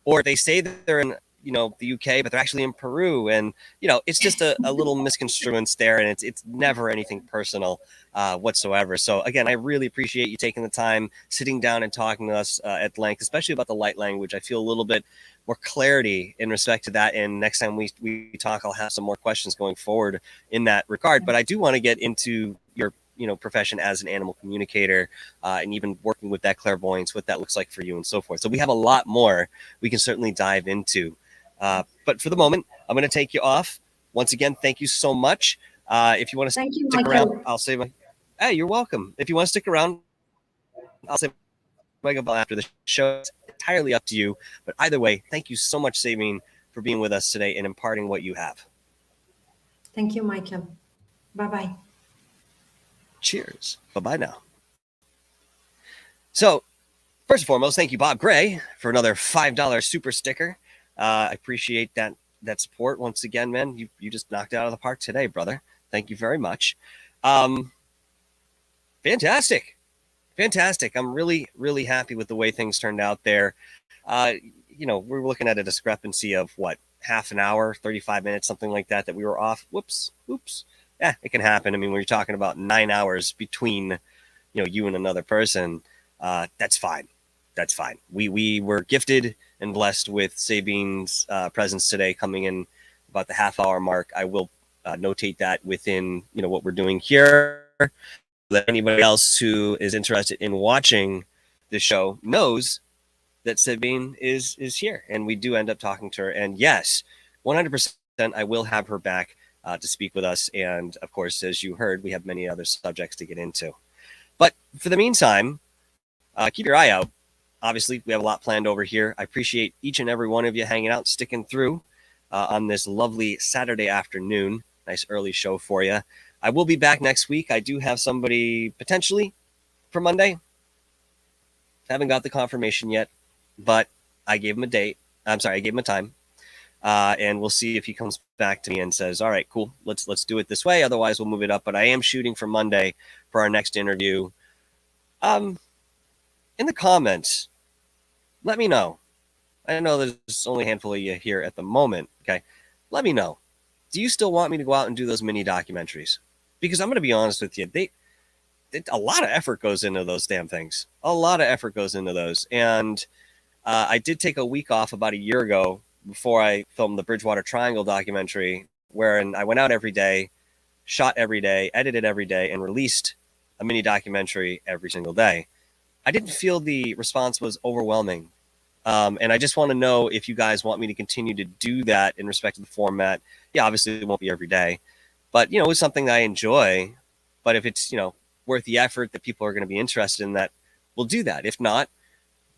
or they say that they're in, the UK, but they're actually in Peru. And, it's just a little misconstruence there. And it's never anything personal whatsoever. So again, I really appreciate you taking the time, sitting down and talking to us at length, especially about the light language. I feel a little bit more clarity in respect to that. And next time we talk, I'll have some more questions going forward in that regard. But I do want to get into your profession as an animal communicator, and even working with that clairvoyance, what that looks like for you and so forth. So we have a lot more we can certainly dive into. But for the moment, I'm going to take you off. Once again, thank you so much. If you want to stick around, I'll say hey, you're welcome. If you want to stick around, I'll say my goodbye after the show. It's entirely up to you. But either way, thank you so much, Sabine, for being with us today and imparting what you have. Thank you, Michael. Bye-bye. Cheers. Bye-bye now. So, first and foremost, thank you, Bob Gray, for another $5 super sticker. I appreciate that support once again, man. You just knocked it out of the park today, brother. Thank you very much. Fantastic. I'm really, really happy with the way things turned out there. We're looking at a discrepancy of what, half an hour, 35 minutes, something like that we were off. Whoops. Yeah, it can happen. I mean, when you're talking about 9 hours between, you and another person, that's fine. We were gifted and blessed with Sabine's presence today, coming in about the half hour mark. I will notate that within what we're doing here, that anybody else who is interested in watching the show knows that Sabine is here, and we do end up talking to her. And yes, 100%, I will have her back to speak with us. And of course, as you heard, we have many other subjects to get into. But for the meantime, keep your eye out. Obviously, we have a lot planned over here. I appreciate each and every one of you hanging out, sticking through on this lovely Saturday afternoon. Nice early show for you. I will be back next week. I do have somebody potentially for Monday. Haven't got the confirmation yet, but I gave him a date. I gave him a time. And we'll see if he comes back to me and says, all right, cool, let's do it this way. Otherwise, we'll move it up. But I am shooting for Monday for our next interview. In the comments, let me know. I know there's only a handful of you here at the moment. Okay. Let me know. Do you still want me to go out and do those mini documentaries? Because I'm going to be honest with you, a lot of effort goes into those damn things. A lot of effort goes into those. And I did take a week off about a year ago before I filmed the Bridgewater Triangle documentary, wherein I went out every day, shot every day, edited every day, and released a mini documentary every single day. I didn't feel the response was overwhelming. And I just want to know if you guys want me to continue to do that in respect to the format. Yeah, obviously it won't be every day, but it's something that I enjoy. But if it's, worth the effort, that people are going to be interested in that, we'll do that. If not,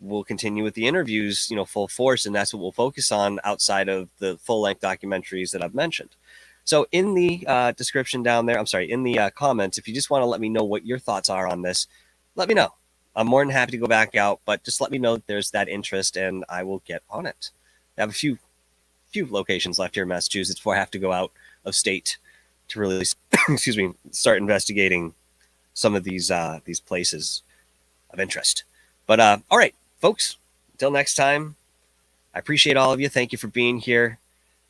we'll continue with the interviews, full force. And that's what we'll focus on outside of the full length documentaries that I've mentioned. So in the description down there, in the comments, if you just want to let me know what your thoughts are on this, let me know. I'm more than happy to go back out, but just let me know that there's that interest and I will get on it. I have a few locations left here in Massachusetts before I have to go out of state to really, start investigating some of these places of interest. But all right, folks, until next time, I appreciate all of you. Thank you for being here.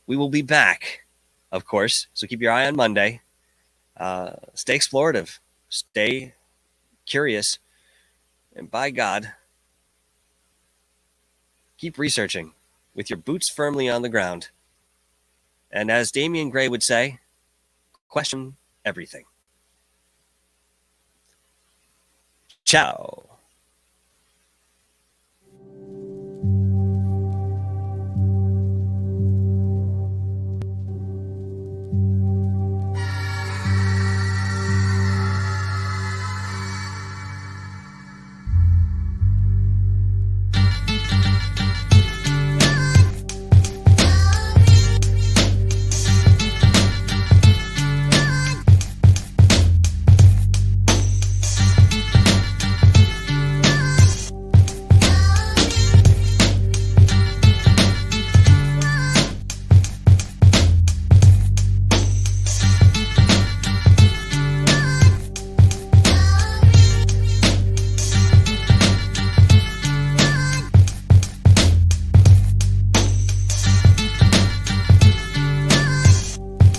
We will be back, of course, so keep your eye on Monday. Stay explorative, stay curious, and by God, keep researching with your boots firmly on the ground. And as Damian Gray would say, question everything. Ciao.